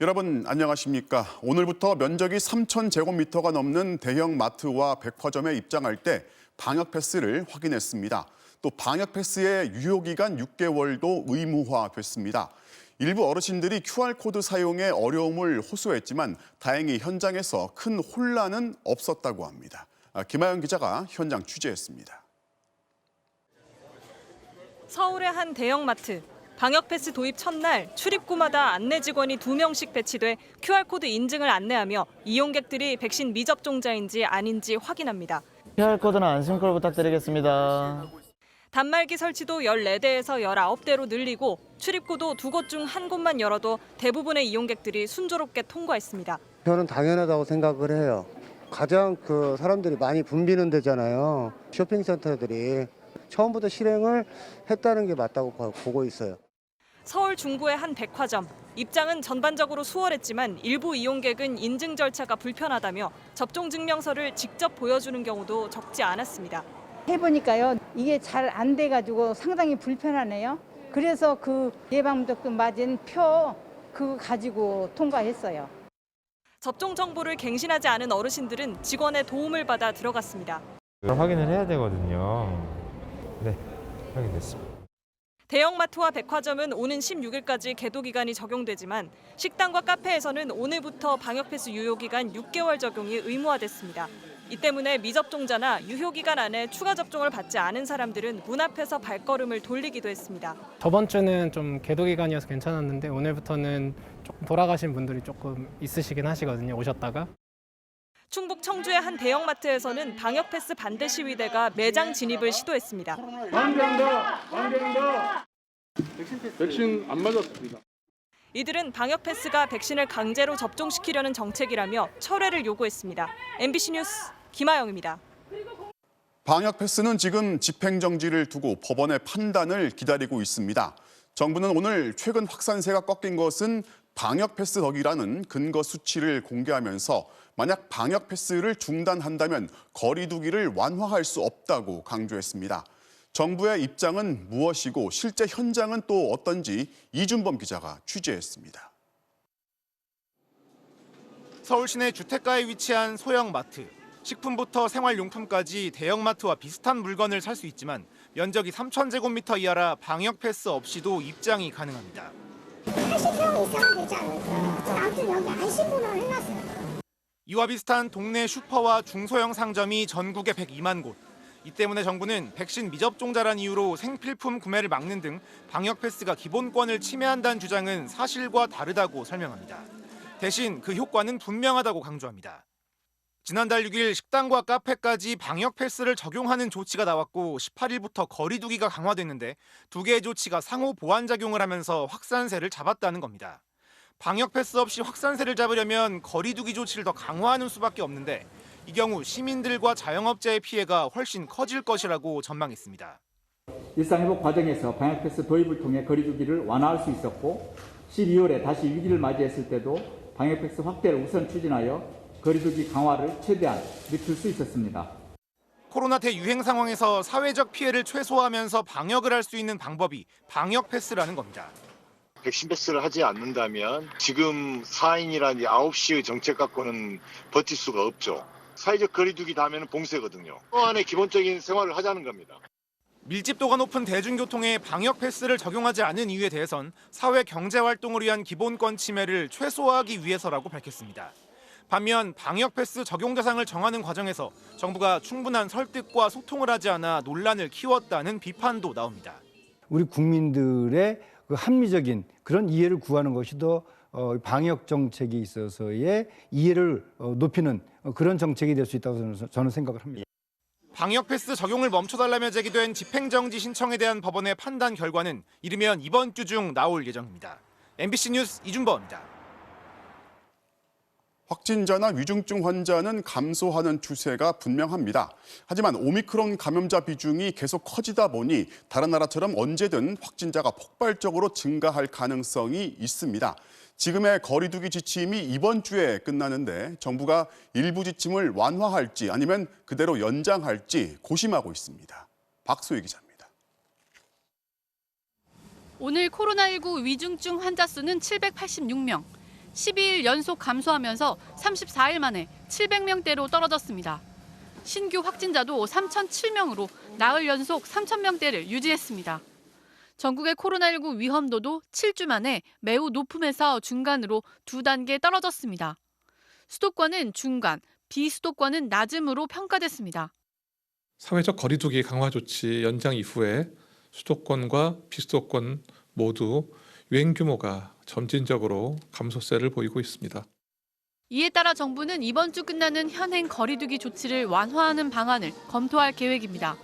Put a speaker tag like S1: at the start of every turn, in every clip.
S1: 여러분 안녕하십니까? 오늘부터 면적이 3,000제곱미터가 넘는 대형 마트와 백화점에 입장할 때 방역 패스를 확인했습니다. 또 방역 패스의 유효기간 6개월도 의무화됐습니다. 일부 어르신들이 QR코드 사용에 어려움을 호소했지만 다행히 현장에서 큰 혼란은 없었다고 합니다. 김하영 기자가 현장 취재했습니다.
S2: 서울의 한 대형마트. 방역 패스 도입 첫날 출입구마다 안내 직원이 2명씩 배치돼 QR코드 인증을 안내하며 이용객들이 백신 미접종자인지 아닌지 확인합니다.
S3: QR코드는 안심콜 부탁드리겠습니다.
S2: 단말기 설치도 14대에서 19대로 늘리고 출입구도 2곳 중 1곳만 열어도 대부분의 이용객들이 순조롭게 통과했습니다.
S4: 저는 당연하다고 생각을 해요. 가장 사람들이 많이 붐비는 데잖아요. 쇼핑센터들이 처음부터 실행을 했다는 게 맞다고 보고 있어요.
S2: 서울 중구의 한 백화점. 입장은 전반적으로 수월했지만 일부 이용객은 인증 절차가 불편하다며 접종 증명서를 직접 보여주는 경우도 적지 않았습니다.
S5: 해보니까요, 이게 잘 안 돼가지고 상당히 불편하네요. 그래서 예방접종 맞은 표 그거 가지고 통과했어요.
S2: 접종 정보를 갱신하지 않은 어르신들은 직원의 도움을 받아 들어갔습니다.
S6: 확인을 해야 되거든요. 네, 확인됐습니다.
S2: 대형마트와 백화점은 오는 16일까지 계도 기간이 적용되지만 식당과 카페에서는 오늘부터 방역 패스 유효 기간 6개월 적용이 의무화됐습니다. 이 때문에 미접종자나 유효 기간 안에 추가 접종을 받지 않은 사람들은 문 앞에서 발걸음을 돌리기도 했습니다.
S7: 저번 주는 좀 계도 기간이어서 괜찮았는데 오늘부터는 조금 돌아가신 분들이 조금 있으시긴 하시거든요, 오셨다가.
S2: 충북 청주의 한 대형마트에서는 방역 패스 반대 시위대가 매장 진입을 시도했습니다.
S8: 반대한다. 백신 안 맞았습니다.
S2: 이들은 방역 패스가 백신을 강제로 접종시키려는 정책이라며 철회를 요구했습니다. MBC 뉴스 김하영입니다.
S1: 방역 패스는 지금 집행정지를 두고 법원의 판단을 기다리고 있습니다. 정부는 오늘 최근 확산세가 꺾인 것은 방역 패스 덕이라는 근거 수치를 공개하면서 만약 방역 패스를 중단한다면 거리 두기를 완화할 수 없다고 강조했습니다. 정부의 입장은 무엇이고 실제 현장은 또 어떤지 이준범 기자가 취재했습니다.
S9: 서울 시내 주택가에 위치한 소형 마트. 식품부터 생활용품까지 대형마트와 비슷한 물건을 살 수 있지만 면적이 3,000제곱미터 이하라 방역 패스 없이도 입장이 가능합니다.
S10: 80평 이상은 되지 않을까. 아무튼 여기 안심번호를 해놨어요.
S9: 이와 비슷한 동네 슈퍼와 중소형 상점이 전국에 102만 곳. 이 때문에 정부는 백신 미접종자란 이유로 생필품 구매를 막는 등 방역 패스가 기본권을 침해한다는 주장은 사실과 다르다고 설명합니다. 대신 그 효과는 분명하다고 강조합니다. 지난달 6일 식당과 카페까지 방역 패스를 적용하는 조치가 나왔고 18일부터 거리 두기가 강화됐는데 두 개의 조치가 상호 보완 작용을 하면서 확산세를 잡았다는 겁니다. 방역 패스 없이 확산세를 잡으려면 거리 두기 조치를 더 강화하는 수밖에 없는데 이 경우 시민들과 자영업자의 피해가 훨씬 커질 것이라고 전망했습니다.
S11: 일상회복 과정에서 방역 패스 도입을 통해 거리 두기를 완화할 수 있었고 12월에 다시 위기를 맞이했을 때도 방역 패스 확대를 우선 추진하여 거리 두기 강화를 최대한 늦출 수 있었습니다.
S9: 코로나 대유행 상황에서 사회적 피해를 최소화하면서 방역을 할 수 있는 방법이 방역 패스라는 겁니다.
S12: 백신 패스를 하지 않는다면 지금 4인이란 9시의 정책 갖고는 버틸 수가 없죠. 사회적 거리 두기 다음에는 봉쇄거든요. 그 안에 기본적인 생활을 하자는 겁니다.
S9: 밀집도가 높은 대중교통에 방역 패스를 적용하지 않은 이유에 대해선 사회 경제 활동을 위한 기본권 침해를 최소화하기 위해서라고 밝혔습니다. 반면 방역 패스 적용 대상을 정하는 과정에서 정부가 충분한 설득과 소통을 하지 않아 논란을 키웠다는 비판도 나옵니다.
S13: 우리 국민들의 합리적인 그런 이해를 구하는 것이 더 방역 정책에 있어서의 이해를 높이는 그런 정책이 될 수 있다고 저는 생각을 합니다.
S9: 방역 패스 적용을 멈춰달라며 제기된 집행정지 신청에 대한 법원의 판단 결과는 이르면 이번 주 중 나올 예정입니다. MBC 뉴스 이준범입니다.
S1: 확진자나 위중증 환자는 감소하는 추세가 분명합니다. 하지만 오미크론 감염자 비중이 계속 커지다 보니 다른 나라처럼 언제든 확진자가 폭발적으로 증가할 가능성이 있습니다. 지금의 거리 두기 지침이 이번 주에 끝나는데 정부가 일부 지침을 완화할지 아니면 그대로 연장할지 고심하고 있습니다. 박소희 기자입니다.
S14: 오늘 코로나19 위중증 환자 수는 786명. 12일 연속 감소하면서 34일 만에 700명대로 떨어졌습니다. 신규 확진자도 3,007명으로 나흘 연속 3,000명대를 유지했습니다. 전국의 코로나19 위험도도 7주 만에 매우 높음에서 중간으로 2단계 떨어졌습니다. 수도권은 중간, 비수도권은 낮음으로 평가됐습니다.
S15: 사회적 거리두기 강화 조치 연장 이후에 수도권과 비수도권 모두 유행 규모가 점진적으로 감소세를 보이고 있습니다.
S14: 이에 따라 정부는 이번 주 끝나는 현행 거리두기 조치를 완화하는 방안을 검토할 계획입니다.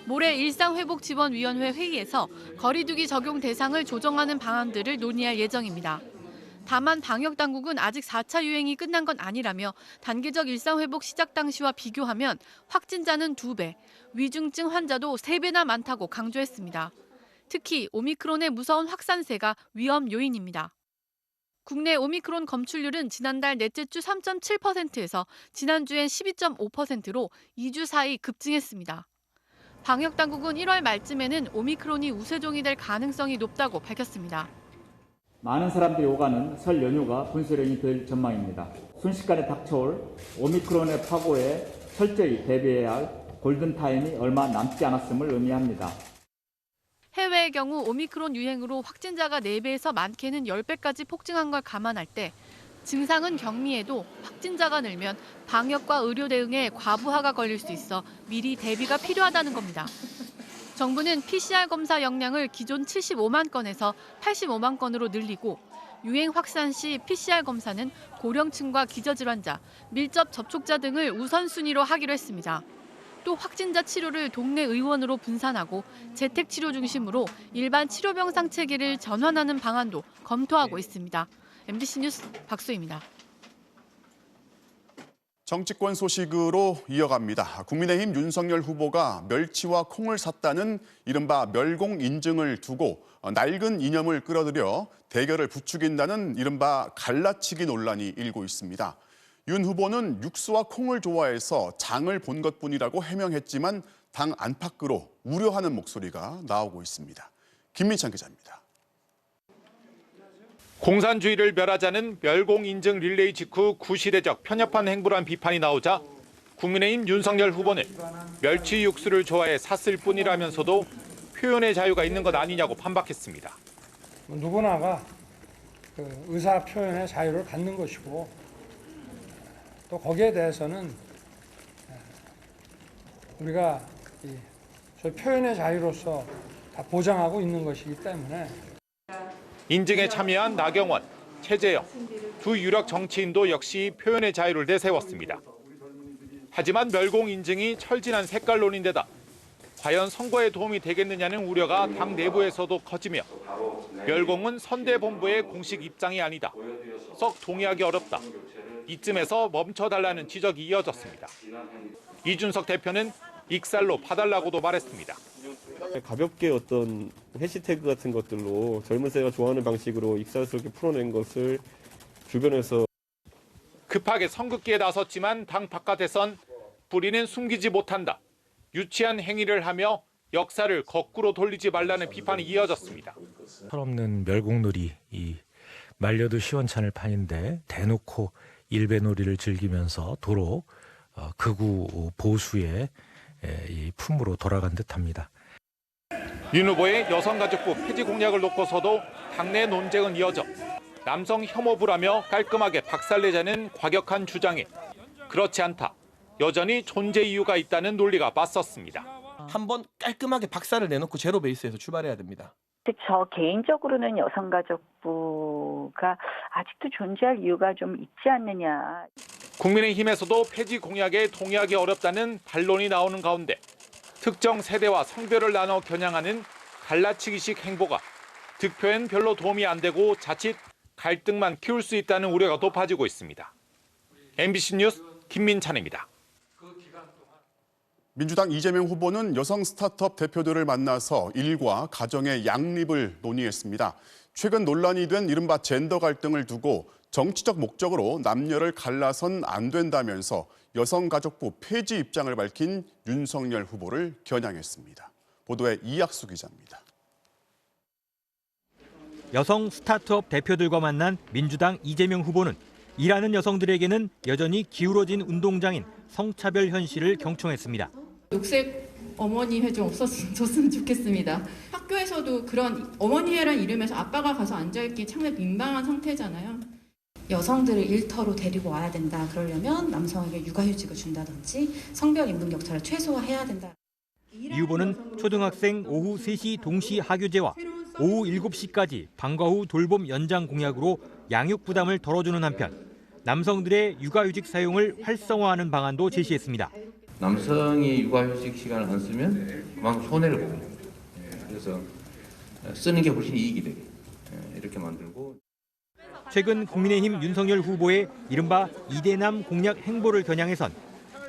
S14: 모레 일상회복지원위원회 회의에서 거리두기 적용 대상을 조정하는 방안들을 논의할 예정입니다. 다만 방역당국은 아직 4차 유행이 끝난 건 아니라며 단계적 일상회복 시작 당시와 비교하면 확진자는 2배, 위중증 환자도 3배나 많다고 강조했습니다. 특히 오미크론의 무서운 확산세가 위험 요인입니다. 국내 오미크론 검출률은 지난달 넷째 주 3.7%에서 지난주엔 12.5%로 2주 사이 급증했습니다. 방역당국은 1월 말쯤에는 오미크론이 우세종이 될 가능성이 높다고 밝혔습니다.
S11: 많은 사람들이 오가는 설 연휴가 분수령이 될 전망입니다. 순식간에 닥쳐올 오미크론의 파고에 철저히 대비해야 할 골든타임이 얼마 남지 않았음을 의미합니다.
S14: 해외의 경우 오미크론 유행으로 확진자가 4배에서 많게는 10배까지 폭증한 걸 감안할 때 증상은 경미해도 확진자가 늘면 방역과 의료 대응에 과부하가 걸릴 수 있어 미리 대비가 필요하다는 겁니다. 정부는 PCR 검사 역량을 기존 75만 건에서 85만 건으로 늘리고 유행 확산 시 PCR 검사는 고령층과 기저질환자, 밀접 접촉자 등을 우선순위로 하기로 했습니다. 또 확진자 치료를 동네 의원으로 분산하고 재택치료 중심으로 일반 치료병상 체계를 전환하는 방안도 검토하고 있습니다. MBC 뉴스 박소희입니다.
S1: 정치권 소식으로 이어갑니다. 국민의힘 윤석열 후보가 멸치와 콩을 샀다는 이른바 멸공 인증을 두고 낡은 이념을 끌어들여 대결을 부추긴다는 이른바 갈라치기 논란이 일고 있습니다. 윤 후보는 육수와 콩을 좋아해서 장을 본 것뿐이라고 해명했지만 당 안팎으로 우려하는 목소리가 나오고 있습니다. 김민찬 기자입니다.
S9: 공산주의를 멸하자는 멸공 인증 릴레이 직후 구시대적 편협한 행보란 비판이 나오자 국민의힘 윤석열 후보는 멸치 육수를 좋아해 샀을 뿐이라면서도 표현의 자유가 있는 것 아니냐고 반박했습니다.
S16: 누구나가 의사 표현의 자유를 갖는 것이고 또 거기에 대해서는 우리가 저희 표현의 자유로서 다 보장하고 있는 것이기 때문에
S9: 인증에 참여한 나경원, 최재형 두 유력 정치인도 역시 표현의 자유를 내세웠습니다. 하지만 멸공 인증이 철진한 색깔론인데다 과연 선거에 도움이 되겠느냐는 우려가 당 내부에서도 커지며 멸공은 선대본부의 공식 입장이 아니다. 썩 동의하기 어렵다. 이쯤에서 멈춰달라는 지적이 이어졌습니다. 이준석 대표는 익살로 봐달라고도 말했습니다.
S17: 가볍게 어떤 해시태그 같은 것들로 젊은 세대가 좋아하는 방식으로 익살스럽게 풀어낸 것을 주변에서
S9: 급하게 선긋기에 나섰지만 당 바깥에선 뿌리는 숨기지 못한다. 유치한 행위를 하며 역사를 거꾸로 돌리지 말라는 비판이 이어졌습니다.
S18: 철없는 멸공놀이, 이 말려도 시원찮을 판인데 대놓고 일배놀이를 즐기면서 도로 극우 보수의 이 품으로 돌아간 듯합니다.
S9: 윤 후보의 여성가족부 폐지 공약을 놓고서도 당내 논쟁은 이어져 남성 혐오부라며 깔끔하게 박살내자는 과격한 주장에 그렇지 않다. 여전히 존재 이유가 있다는 논리가 맞섰습니다.
S19: 한번 깔끔하게 박살을 내놓고 제로 베이스에서 출발해야 됩니다.
S20: 저 개인적으로는 여성가족부가 아직도 존재할 이유가 좀 있지 않느냐.
S9: 국민의힘에서도 폐지 공약에 동의하기 어렵다는 반론이 나오는 가운데 특정 세대와 성별을 나눠 겨냥하는 갈라치기식 행보가 득표엔 별로 도움이 안 되고 자칫 갈등만 키울 수 있다는 우려가 높아지고 있습니다. MBC 뉴스 김민찬입니다.
S1: 민주당 이재명 후보는 여성 스타트업 대표들을 만나서 일과 가정의 양립을 논의했습니다. 최근 논란이 된 이른바 젠더 갈등을 두고 정치적 목적으로 남녀를 갈라선 안 된다면서 여성가족부 폐지 입장을 밝힌 윤석열 후보를 겨냥했습니다. 보도에 이학수 기자입니다.
S21: 여성 스타트업 대표들과 만난 민주당 이재명 후보는 일하는 여성들에게는 여전히 기울어진 운동장인 성차별 현실을 경청했습니다.
S22: 녹색 어머니 좀 없었으면 좋겠습니다. 학교에서도 그런 어머니회란 이름에서 아빠가 가서 앉아있기 참 민망한 상태잖아요.
S23: 여성들을 일터로 데리고 와야 된다. 그러려면 남성에게 육아휴직을 준다든지 성별 임금 격차를 최소화해야 된다.
S21: 이 후보는 초등학생 오후 3시 동시 하교제와 오후 7시까지 방과 후 돌봄 연장 공약으로 양육 부담을 덜어주는 한편 남성들의 육아휴직 사용을 활성화하는 방안도 제시했습니다.
S24: 남성이 육아휴직 시간을 안 쓰면 그만큼 손해를 보고 그래서 쓰는 게 훨씬 이익이 되게 이렇게 만들고.
S21: 최근 국민의힘 윤석열 후보의 이른바 이대남 공약 행보를 겨냥해선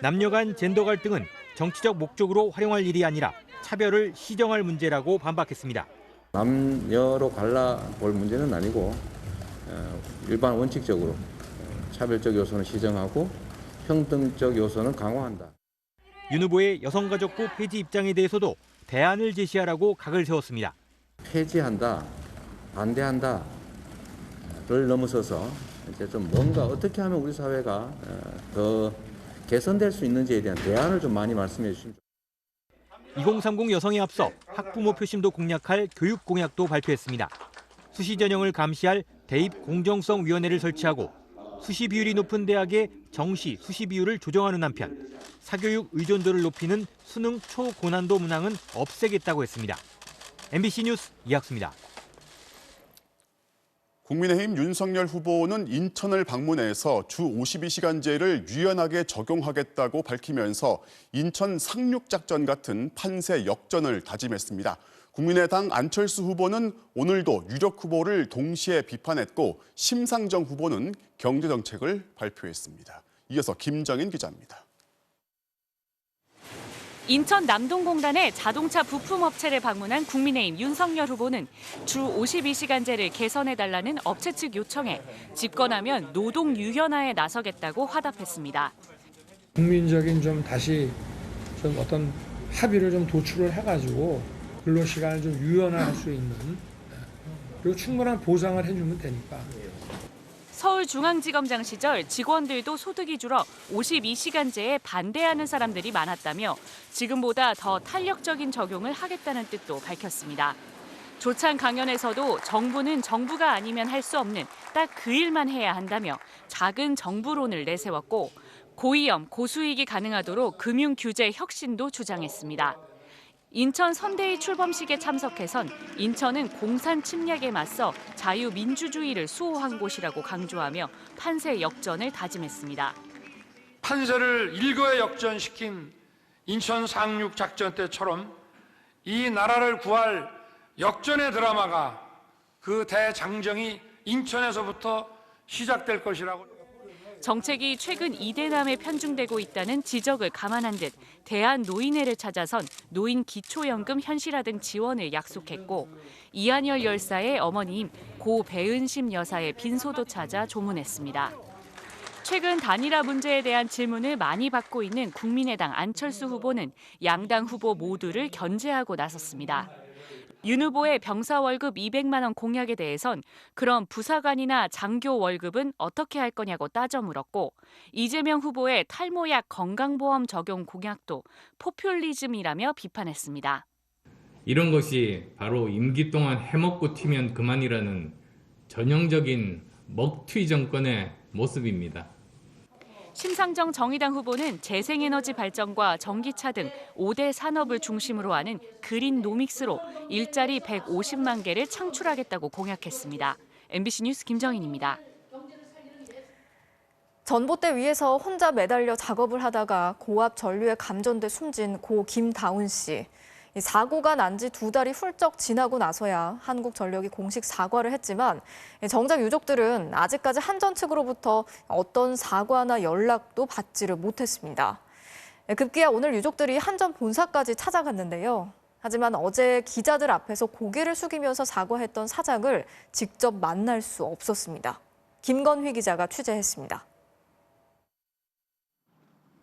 S21: 남녀 간 젠더 갈등은 정치적 목적으로 활용할 일이 아니라 차별을 시정할 문제라고 반박했습니다.
S24: 남녀로 갈라볼 문제는 아니고 일반 원칙적으로 차별적 요소는 시정하고 평등적 요소는 강화한다.
S21: 윤 후보의 여성가족부 폐지 입장에 대해서도 대안을 제시하라고 각을 세웠습니다.
S24: 폐지한다, 반대한다를 넘어서서 이제 좀 뭔가 어떻게 하면 우리 사회가 더 개선될 수 있는지에 대한 대안을 좀 많이 말씀해 주시면.
S21: 2030 여성에 앞서 학부모 표심도 공략할 교육 공약도 발표했습니다. 수시 전형을 감시할 대입 공정성위원회를 설치하고 수시 비율이 높은 대학의 정시 수시 비율을 조정하는 한편 사교육 의존도를 높이는 수능 초고난도 문항은 없애겠다고 했습니다. MBC 뉴스 이학수입니다.
S1: 국민의힘 윤석열 후보는 인천을 방문해서 주 52시간제를 유연하게 적용하겠다고 밝히면서 인천 상륙작전 같은 판세 역전을 다짐했습니다. 국민의당 안철수 후보는 오늘도 유력 후보를 동시에 비판했고 심상정 후보는 경제정책을 발표했습니다. 이어서 김정인 기자입니다.
S2: 인천 남동공단의 자동차 부품업체를 방문한 국민의힘 윤석열 후보는 주 52시간제를 개선해달라는 업체 측 요청에 집권하면 노동 유연화에 나서겠다고 화답했습니다.
S16: 국민적인 좀 다시 좀 어떤 합의를 좀 도출을 해가지고 근로시간을 좀 유연화할 수 있는 그리고 충분한 보상을 해주면 되니까.
S2: 서울중앙지검장 시절 직원들도 소득이 줄어 52시간제에 반대하는 사람들이 많았다며 지금보다 더 탄력적인 적용을 하겠다는 뜻도 밝혔습니다. 조찬 강연에서도 정부는 정부가 아니면 할 수 없는 딱 그 일만 해야 한다며 작은 정부론을 내세웠고 고위험, 고수익이 가능하도록 금융규제 혁신도 주장했습니다. 인천 선대위 출범식에 참석해선 인천은 공산 침략에 맞서 자유민주주의를 수호한 곳이라고 강조하며 판세 역전을 다짐했습니다.
S16: 판세를 일거에 역전시킨 인천 상륙 작전 때처럼 이 나라를 구할 역전의 드라마가 그 대장정이 인천에서부터 시작될 것이라고.
S2: 정책이 최근 이대남에 편중되고 있다는 지적을 감안한 듯 대한노인회를 찾아선 노인 기초연금 현실화 등 지원을 약속했고 이한열 열사의 어머니인 고 배은심 여사의 빈소도 찾아 조문했습니다. 최근 단일화 문제에 대한 질문을 많이 받고 있는 국민의당 안철수 후보는 양당 후보 모두를 견제하고 나섰습니다. 윤 후보의 병사 월급 200만 원 공약에 대해선 그럼 부사관이나 장교 월급은 어떻게 할 거냐고 따져 물었고 이재명 후보의 탈모약 건강보험 적용 공약도 포퓰리즘이라며 비판했습니다.
S25: 이런 것이 바로 임기 동안 해먹고 튀면 그만이라는 전형적인 먹튀 정권의 모습입니다.
S2: 심상정 정의당 후보는 재생에너지 발전과 전기차 등 5대 산업을 중심으로 하는 그린 노믹스로 일자리 150만 개를 창출하겠다고 공약했습니다. MBC 뉴스 김정인입니다.
S26: 전봇대 위에서 혼자 매달려 작업을 하다가 고압 전류에 감전돼 숨진 고 김다운 씨. 사고가 난 지 2달이 훌쩍 지나고 나서야 한국전력이 공식 사과를 했지만 정작 유족들은 아직까지 한전 측으로부터 어떤 사과나 연락도 받지를 못했습니다. 급기야 오늘 유족들이 한전 본사까지 찾아갔는데요. 하지만 어제 기자들 앞에서 고개를 숙이면서 사과했던 사장을 직접 만날 수 없었습니다. 김건휘 기자가 취재했습니다.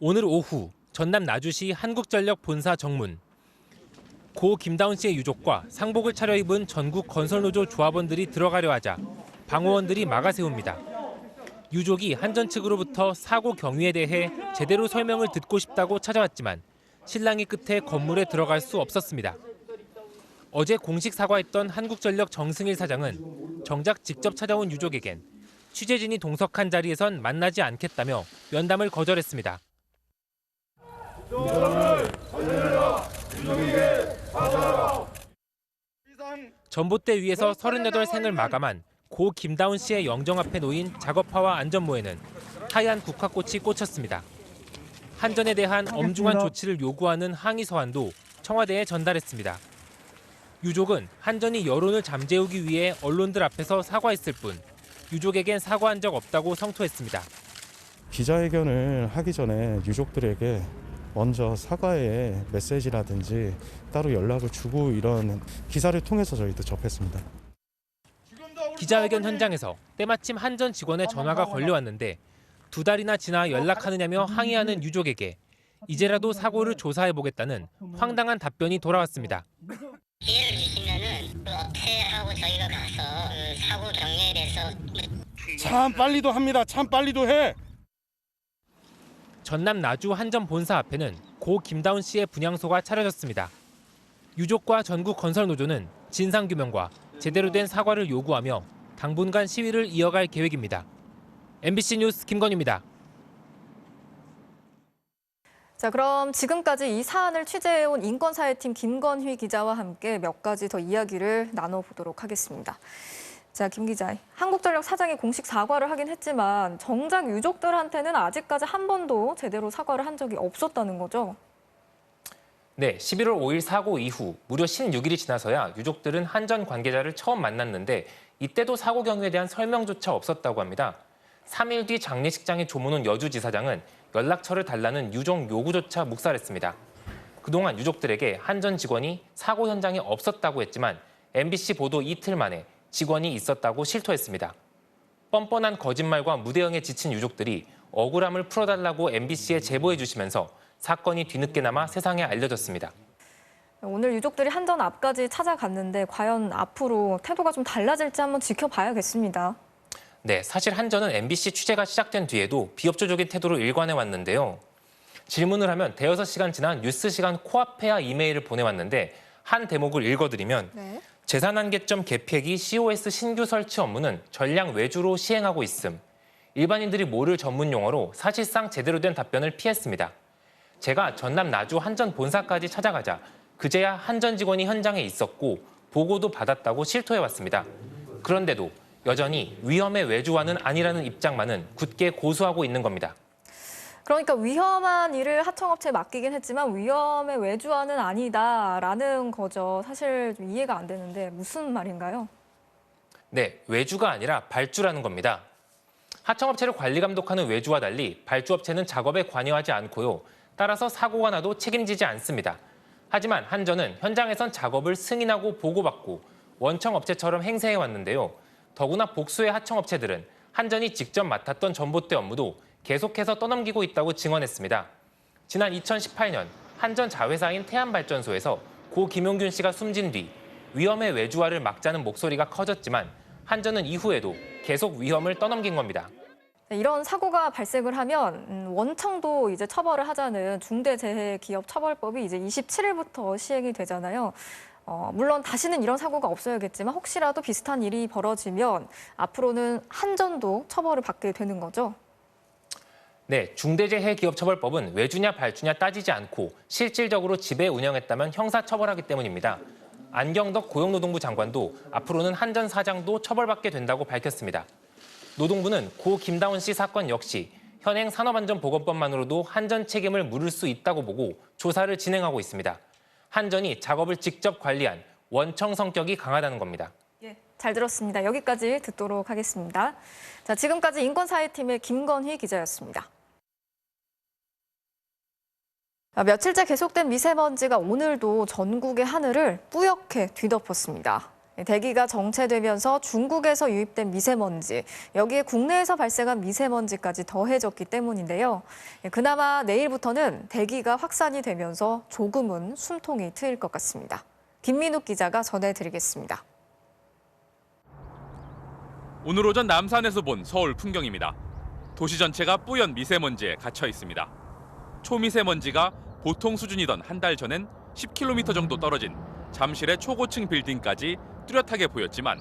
S27: 오늘 오후 전남 나주시 한국전력 본사 정문.
S21: 고 김다운 씨의 유족과 상복을 차려입은 전국 건설노조 조합원들이 들어가려 하자 방호원들이 막아세웁니다. 유족이 한전 측으로부터 사고 경위에 대해 제대로 설명을 듣고 싶다고 찾아왔지만 실랑이 끝에 건물에 들어갈 수 없었습니다. 어제 공식 사과했던 한국전력 정승일 사장은 정작 직접 찾아온 유족에겐 취재진이 동석한 자리에선 만나지 않겠다며 면담을 거절했습니다. 전봇대 위에서 38생을 마감한 고 김다운 씨의 영정 앞에 놓인 작업화와 안전모에는 하얀 국화꽃이 꽂혔습니다. 한전에 대한 엄중한 조치를 요구하는 항의 서한도 청와대에 전달했습니다. 유족은 한전이 여론을 잠재우기 위해 언론들 앞에서 사과했을 뿐 유족에겐 사과한 적 없다고 성토했습니다.
S3: 기자회견을 하기 전에 유족들에게 먼저 사과의 메시지라든지 따로 연락을 주고 이런 기사를 통해서 저희도 접했습니다.
S21: 기자회견 현장에서 때마침 한전 직원의 전화가 걸려왔는데 2달이나 지나 연락하느냐며 항의하는 유족에게 이제라도 사고를 조사해보겠다는 황당한 답변이 돌아왔습니다.
S4: 기회를 주시면은 그 업체하고 저희가 가서 그 사고 경위에 대해서
S3: 참 빨리도 합니다. 참 빨리도 해.
S21: 전남 나주 한전 본사 앞에는 고 김다운 씨의 분향소가 차려졌습니다. 유족과 전국 건설노조는 진상규명과 제대로 된 사과를 요구하며 당분간 시위를 이어갈 계획입니다. MBC 뉴스 김건희입니다.
S26: 자, 그럼 지금까지 이 사안을 취재해온 인권사회팀 김건희 기자와 함께 몇 가지 더 이야기를 나눠보도록 하겠습니다. 자, 김 기자, 한국전력 사장이 공식 사과를 하긴 했지만 정작 유족들한테는 아직까지 한 번도 제대로 사과를 한 적이 없었다는 거죠?
S21: 네, 11월 5일 사고 이후 무려 16일이 지나서야 유족들은 한전 관계자를 처음 만났는데 이때도 사고 경위에 대한 설명조차 없었다고 합니다. 3일 뒤 장례식장에 조문온 여주지사장은 연락처를 달라는 유족 요구조차 묵살했습니다. 그동안 유족들에게 한전 직원이 사고 현장에 없었다고 했지만 MBC 보도 이틀 만에 직원이 있었다고 실토했습니다. 뻔뻔한 거짓말과 무대응에 지친 유족들이 억울함을 풀어달라고 MBC에 제보해 주시면서 사건이 뒤늦게나마 세상에 알려졌습니다.
S26: 오늘 유족들이 한전 앞까지 찾아갔는데 과연 앞으로 태도가 좀 달라질지 한번 지켜봐야겠습니다.
S21: 네, 사실 한전은 MBC 취재가 시작된 뒤에도 비협조적인 태도로 일관해 왔는데요. 질문을 하면 대여섯 시간 지난 뉴스 시간 코앞에야 이메일을 보내왔는데 한 대목을 읽어드리면
S26: 네.
S21: 재산한계점 개폐기 COS 신규 설치 업무는 전량 외주로 시행하고 있음. 일반인들이 모를 전문 용어로 사실상 제대로 된 답변을 피했습니다. 제가 전남 나주 한전 본사까지 찾아가자 그제야 한전 직원이 현장에 있었고 보고도 받았다고 실토해왔습니다. 그런데도 여전히 위험의 외주화는 아니라는 입장만은 굳게 고수하고 있는 겁니다.
S26: 그러니까 위험한 일을 하청업체에 맡기긴 했지만 위험의 외주화는 아니다라는 거죠. 사실 좀 이해가 안 되는데 무슨 말인가요?
S21: 네, 외주가 아니라 발주라는 겁니다. 하청업체를 관리 감독하는 외주와 달리 발주업체는 작업에 관여하지 않고요. 따라서 사고가 나도 책임지지 않습니다. 하지만 한전은 현장에선 작업을 승인하고 보고받고 원청업체처럼 행세해왔는데요. 더구나 복수의 하청업체들은 한전이 직접 맡았던 전봇대 업무도 계속해서 떠넘기고 있다고 증언했습니다. 지난 2018년 한전 자회사인 태안발전소에서 고 김용균 씨가 숨진 뒤 위험의 외주화를 막자는 목소리가 커졌지만 한전은 이후에도 계속 위험을 떠넘긴 겁니다.
S26: 이런 사고가 발생을 하면 원청도 이제 처벌을 하자는 중대재해기업처벌법이 이제 27일부터 시행이 되잖아요. 물론 다시는 이런 사고가 없어야겠지만 혹시라도 비슷한 일이 벌어지면 앞으로는 한전도 처벌을 받게 되는 거죠.
S21: 네, 중대재해기업처벌법은 외주냐 발주냐 따지지 않고 실질적으로 지배 운영했다면 형사처벌하기 때문입니다. 안경덕 고용노동부 장관도 앞으로는 한전 사장도 처벌받게 된다고 밝혔습니다. 노동부는 고 김다운 씨 사건 역시 현행 산업안전보건법만으로도 한전 책임을 물을 수 있다고 보고 조사를 진행하고 있습니다. 한전이 작업을 직접 관리한 원청 성격이 강하다는 겁니다.
S26: 예, 잘 들었습니다. 여기까지 듣도록 하겠습니다. 자, 지금까지 인권사회팀의 김건희 기자였습니다. 며칠째 계속된 미세먼지가 오늘도 전국의 하늘을 뿌옇게 뒤덮었습니다. 대기가 정체되면서 중국에서 유입된 미세먼지, 여기에 국내에서 발생한 미세먼지까지 더해졌기 때문인데요. 그나마 내일부터는 대기가 확산이 되면서 조금은 숨통이 트일 것 같습니다. 김민욱 기자가 전해드리겠습니다.
S5: 오늘 오전 남산에서 본 서울 풍경입니다. 도시 전체가 뿌연 미세먼지에 갇혀 있습니다. 초미세먼지가 보통 수준이던 한 달 전엔 10km 정도 떨어진 잠실의 초고층 빌딩까지 뚜렷하게 보였지만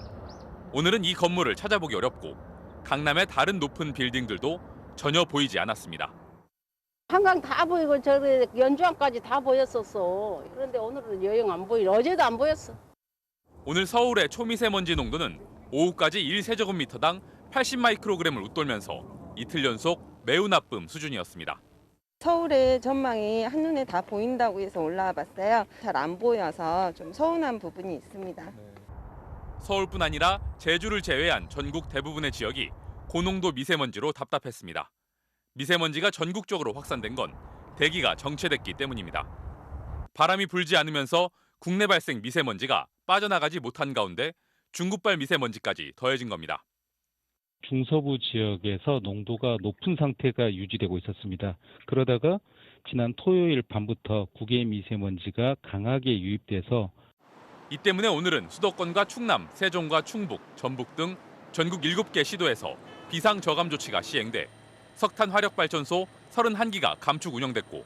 S5: 오늘은 이 건물을 찾아보기 어렵고 강남의 다른 높은 빌딩들도 전혀 보이지 않았습니다.
S6: 한강 다 보이고 저기 연주항까지 다 보였었어. 그런데 오늘은 여영 안 보이고 어제도 안 보였어.
S5: 오늘 서울의 초미세먼지 농도는 오후까지 1세제곱미터당 80마이크로그램을 웃돌면서 이틀 연속 매우 나쁨 수준이었습니다.
S7: 서울의 전망이 한눈에 다 보인다고 해서 올라와 봤어요. 잘 안 보여서 좀 서운한 부분이 있습니다.
S5: 서울뿐 아니라 제주를 제외한 전국 대부분의 지역이 고농도 미세먼지로 답답했습니다. 미세먼지가 전국적으로 확산된 건 대기가 정체됐기 때문입니다. 바람이 불지 않으면서 국내 발생 미세먼지가 빠져나가지 못한 가운데 중국발 미세먼지까지 더해진 겁니다.
S8: 중서부 지역에서 농도가 높은 상태가 유지되고 있었습니다. 그러다가 지난 토요일 밤부터 국외 미세먼지가 강하게 유입돼서
S5: 이 때문에 오늘은 수도권과 충남, 세종과 충북, 전북 등 전국 7개 시도에서 비상저감 조치가 시행돼 석탄 화력발전소 31기가 감축 운영됐고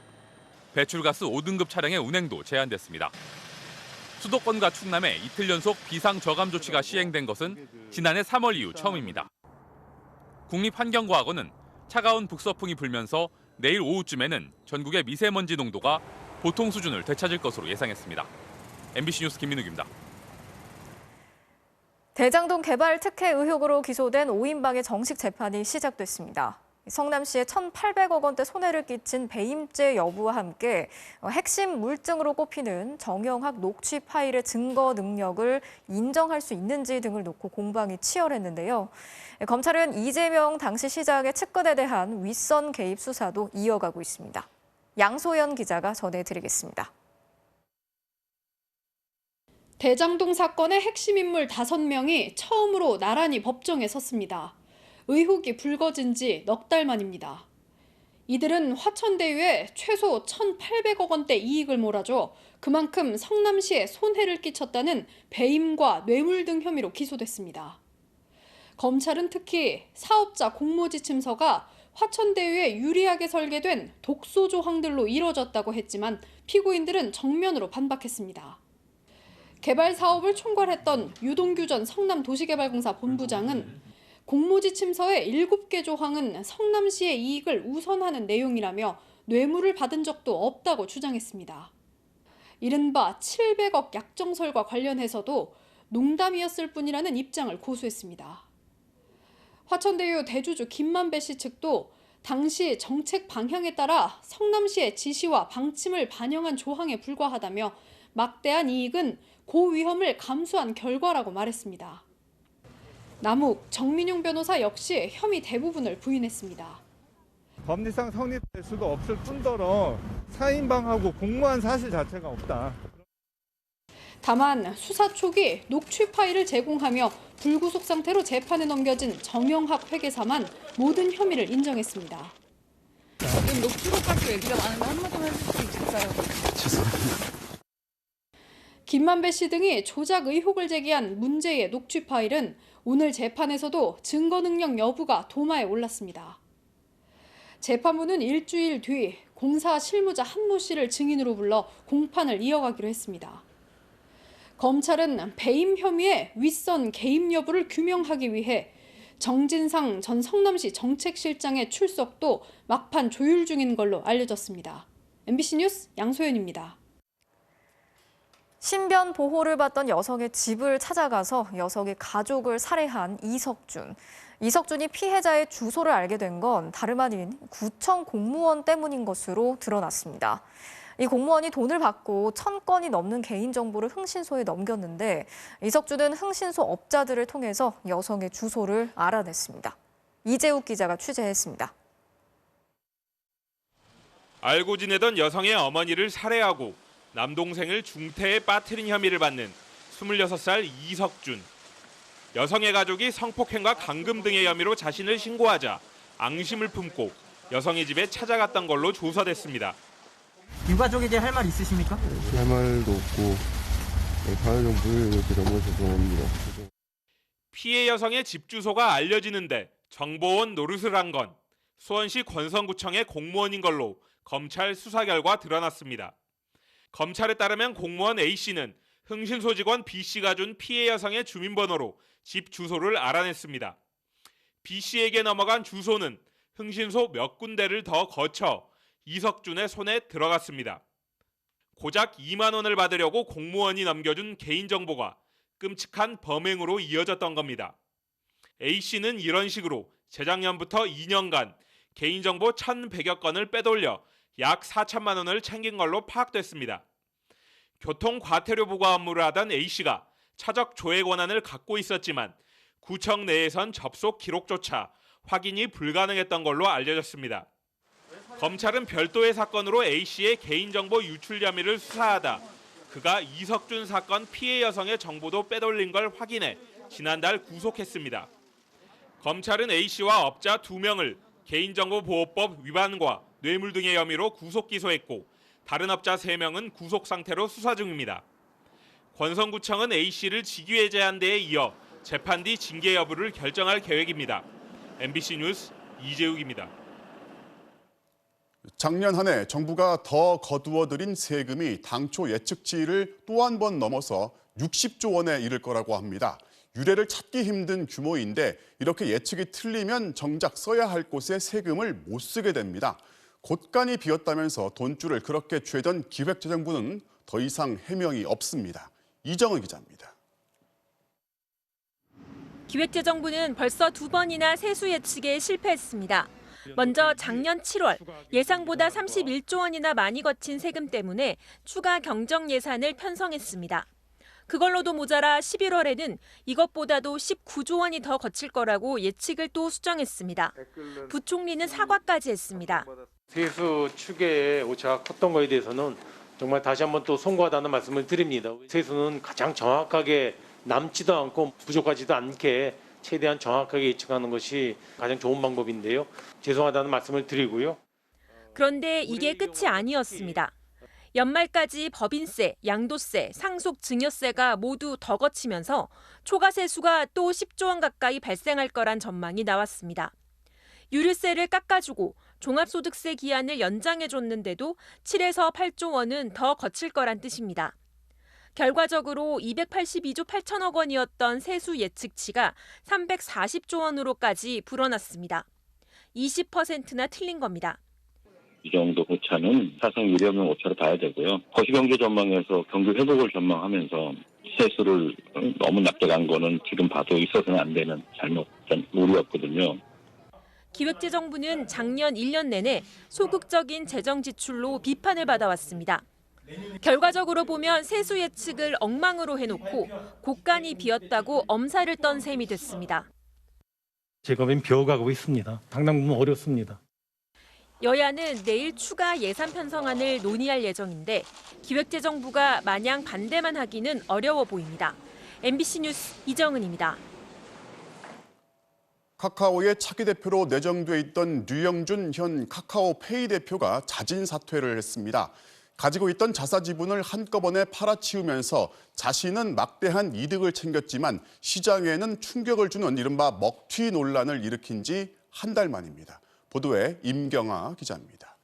S5: 배출가스 5등급 차량의 운행도 제한됐습니다. 수도권과 충남에 이틀 연속 비상저감 조치가 시행된 것은 지난해 3월 이후 처음입니다. 국립환경과학원은 차가운 북서풍이 불면서 내일 오후쯤에는 전국의 미세먼지 농도가 보통 수준을 되찾을 것으로 예상했습니다. MBC 뉴스 김민욱입니다.
S26: 대장동 개발 특혜 의혹으로 기소된 5인방의 정식 재판이 시작됐습니다. 성남시에 1,800억 원대 손해를 끼친 배임죄 여부와 함께 핵심 물증으로 꼽히는 정영학 녹취 파일의 증거 능력을 인정할 수 있는지 등을 놓고 공방이 치열했는데요. 검찰은 이재명 당시 시장의 측근에 대한 윗선 개입 수사도 이어가고 있습니다. 양소연 기자가 전해드리겠습니다.
S10: 대장동 사건의 핵심 인물 5명이 처음으로 나란히 법정에 섰습니다. 의혹이 불거진 지 넉 달 만입니다. 이들은 화천대유에 최소 1,800억 원대 이익을 몰아줘 그만큼 성남시에 손해를 끼쳤다는 배임과 뇌물 등 혐의로 기소됐습니다. 검찰은 특히 사업자 공모지침서가 화천대유에 유리하게 설계된 독소 조항들로 이뤄졌다고 했지만 피고인들은 정면으로 반박했습니다. 개발 사업을 총괄했던 유동규 전 성남도시개발공사 본부장은 공모지침서의 7개 조항은 성남시의 이익을 우선하는 내용이라며 뇌물을 받은 적도 없다고 주장했습니다. 이른바 700억 약정설과 관련해서도 농담이었을 뿐이라는 입장을 고수했습니다. 화천대유 대주주 김만배 씨 측도 당시 정책 방향에 따라 성남시의 지시와 방침을 반영한 조항에 불과하다며 막대한 이익은 고위험을 감수한 결과라고 말했습니다. 남욱 정민용 변호사 역시 혐의 대부분을 부인했습니다.
S12: 법리상 성립될 수도 없을 뿐더러 4인방하고 공모한 사실 자체가 없다.
S10: 다만 수사 초기 녹취 파일을 제공하며 불구속 상태로 재판에 넘겨진 정영학 회계사만 모든 혐의를 인정했습니다.
S27: 지금 녹취록까지 얘기가 많은데 한마디만 해줄 수 있을까요?
S12: 죄송합니다.
S10: 김만배 씨 등이 조작 의혹을 제기한 문제의 녹취 파일은 오늘 재판에서도 증거 능력 여부가 도마에 올랐습니다. 재판부는 일주일 뒤 공사 실무자 한모 씨를 증인으로 불러 공판을 이어가기로 했습니다. 검찰은 배임 혐의의 윗선 개입 여부를 규명하기 위해 정진상 전 성남시 정책실장의 출석도 막판 조율 중인 걸로 알려졌습니다. MBC 뉴스 양소연입니다.
S26: 신변 보호를 받던 여성의 집을 찾아가서 여성의 가족을 살해한 이석준. 이석준이 피해자의 주소를 알게 된 건 다름 아닌 구청 공무원 때문인 것으로 드러났습니다. 이 공무원이 돈을 받고 1,000건이 넘는 개인정보를 흥신소에 넘겼는데 이석준은 흥신소 업자들을 통해서 여성의 주소를 알아냈습니다. 이재욱 기자가 취재했습니다.
S28: 알고 지내던 여성의 어머니를 살해하고 남동생을 중태에 빠뜨린 혐의를 받는
S11: 26살 이석준. 여성의 가족이 성폭행과 감금 등의 혐의로 자신을 신고하자 앙심을 품고 여성의 집에 찾아갔던 걸로 조사됐습니다.
S13: 유가족에게 할 말 있으십니까?
S14: 할 말도 없고 반영불 이렇게 너무 죄송합니다.
S11: 피해 여성의 집 주소가 알려지는데 정보원 노릇을 한 건 수원시 권성구청의 공무원인 걸로 검찰 수사 결과 드러났습니다. 검찰에 따르면 공무원 A씨는 흥신소 직원 B씨가 준 피해 여성의 주민번호로 집 주소를 알아냈습니다. B씨에게 넘어간 주소는 흥신소 몇 군데를 더 거쳐 이석준의 손에 들어갔습니다. 고작 2만 원을 받으려고 공무원이 넘겨준 개인정보가 끔찍한 범행으로 이어졌던 겁니다. A씨는 이런 식으로 재작년부터 2년간 개인정보 1,100여 건을 빼돌려 약 4천만 원을 챙긴 걸로 파악됐습니다. 교통과태료 부과 업무를 하던 A씨가 차적 조회 권한을 갖고 있었지만 구청 내에선 접속 기록조차 확인이 불가능했던 걸로 알려졌습니다. 검찰은 별도의 사건으로 A씨의 개인정보 유출 혐의를 수사하다 그가 이석준 사건 피해 여성의 정보도 빼돌린 걸 확인해 지난달 구속했습니다. 검찰은 A씨와 업자 2명을 개인정보보호법 위반과 뇌물 등의 혐의로 구속 기소했고 다른 업자 3명은 구속 상태로 수사 중입니다. 권성구청은 A씨를 직위해제한 데에 이어 재판 뒤 징계 여부를 결정할 계획입니다. MBC 뉴스 이재욱입니다.
S1: 작년 한 해 정부가 더 거두어들인 세금이 당초 예측치를 또 한 번 넘어서 60조 원에 이를 거라고 합니다. 유례를 찾기 힘든 규모인데 이렇게 예측이 틀리면 정작 써야 할 곳에 세금을 못 쓰게 됩니다. 곳간이 비었다면서 돈줄을 그렇게 죄던 기획재정부는 더 이상 해명이 없습니다. 이정은 기자입니다.
S15: 기획재정부는 벌써 2번이나 세수 예측에 실패했습니다. 먼저 작년 7월 예상보다 31조 원이나 많이 거친 세금 때문에 추가 경정 예산을 편성했습니다. 그걸로도 모자라 11월에는 이것보다도 19조 원이 더 거칠 거라고 예측을 또 수정했습니다. 부총리는 사과까지 했습니다.
S17: 세수 추계의 오차가 컸던 거에 대해서는 정말 다시 한번 또 송구하다는 말씀을 드립니다. 세수는 가장 정확하게 남지도 않고 부족하지도 않게 최대한 정확하게 예측하는 것이 가장 좋은 방법인데요. 죄송하다는 말씀을 드리고요.
S15: 그런데 이게 끝이 아니었습니다. 연말까지 법인세, 양도세, 상속 증여세가 모두 더 거치면서 초과 세수가 또 10조 원 가까이 발생할 거란 전망이 나왔습니다. 유류세를 깎아주고 종합소득세 기한을 연장해줬는데도 7에서 8조 원은 더 거칠 거란 뜻입니다. 결과적으로 282조 8천억 원이었던 세수 예측치가 340조 원으로까지 불어났습니다. 20%나 틀린 겁니다.
S18: 이 정도 오차는 사상 유례 없는 오차로 봐야 되고요. 거시경제 전망에서 경기 회복을 전망하면서 세수를 너무 낮게 간 거는 지금 봐도 있어서는 안 되는 잘못된 우려였거든요.
S15: 기획재정부는 작년 1년 내내 소극적인 재정 지출로 비판을 받아왔습니다. 결과적으로 보면 세수 예측을 엉망으로 해놓고 곳간이 비었다고 엄살을 떤 셈이 됐습니다.
S17: 제법엔 비어가고 있습니다. 상당 부분 어렵습니다.
S15: 여야는 내일 추가 예산 편성안을 논의할 예정인데 기획재정부가 마냥 반대만 하기는 어려워 보입니다. MBC 뉴스 이정은입니다.
S1: 카카오의 차기 대표로 내정돼 있던 류영준 현 카카오페이 대표가 자진 사퇴를 했습니다. 가지고 있던 자사 지분을 한꺼번에 팔아치우면서 자신은 막대한 이득을 챙겼지만 시장에는 충격을 주는 이른바 먹튀 논란을 일으킨 지 한 달 만입니다. 보도에 임경아 기자입니다.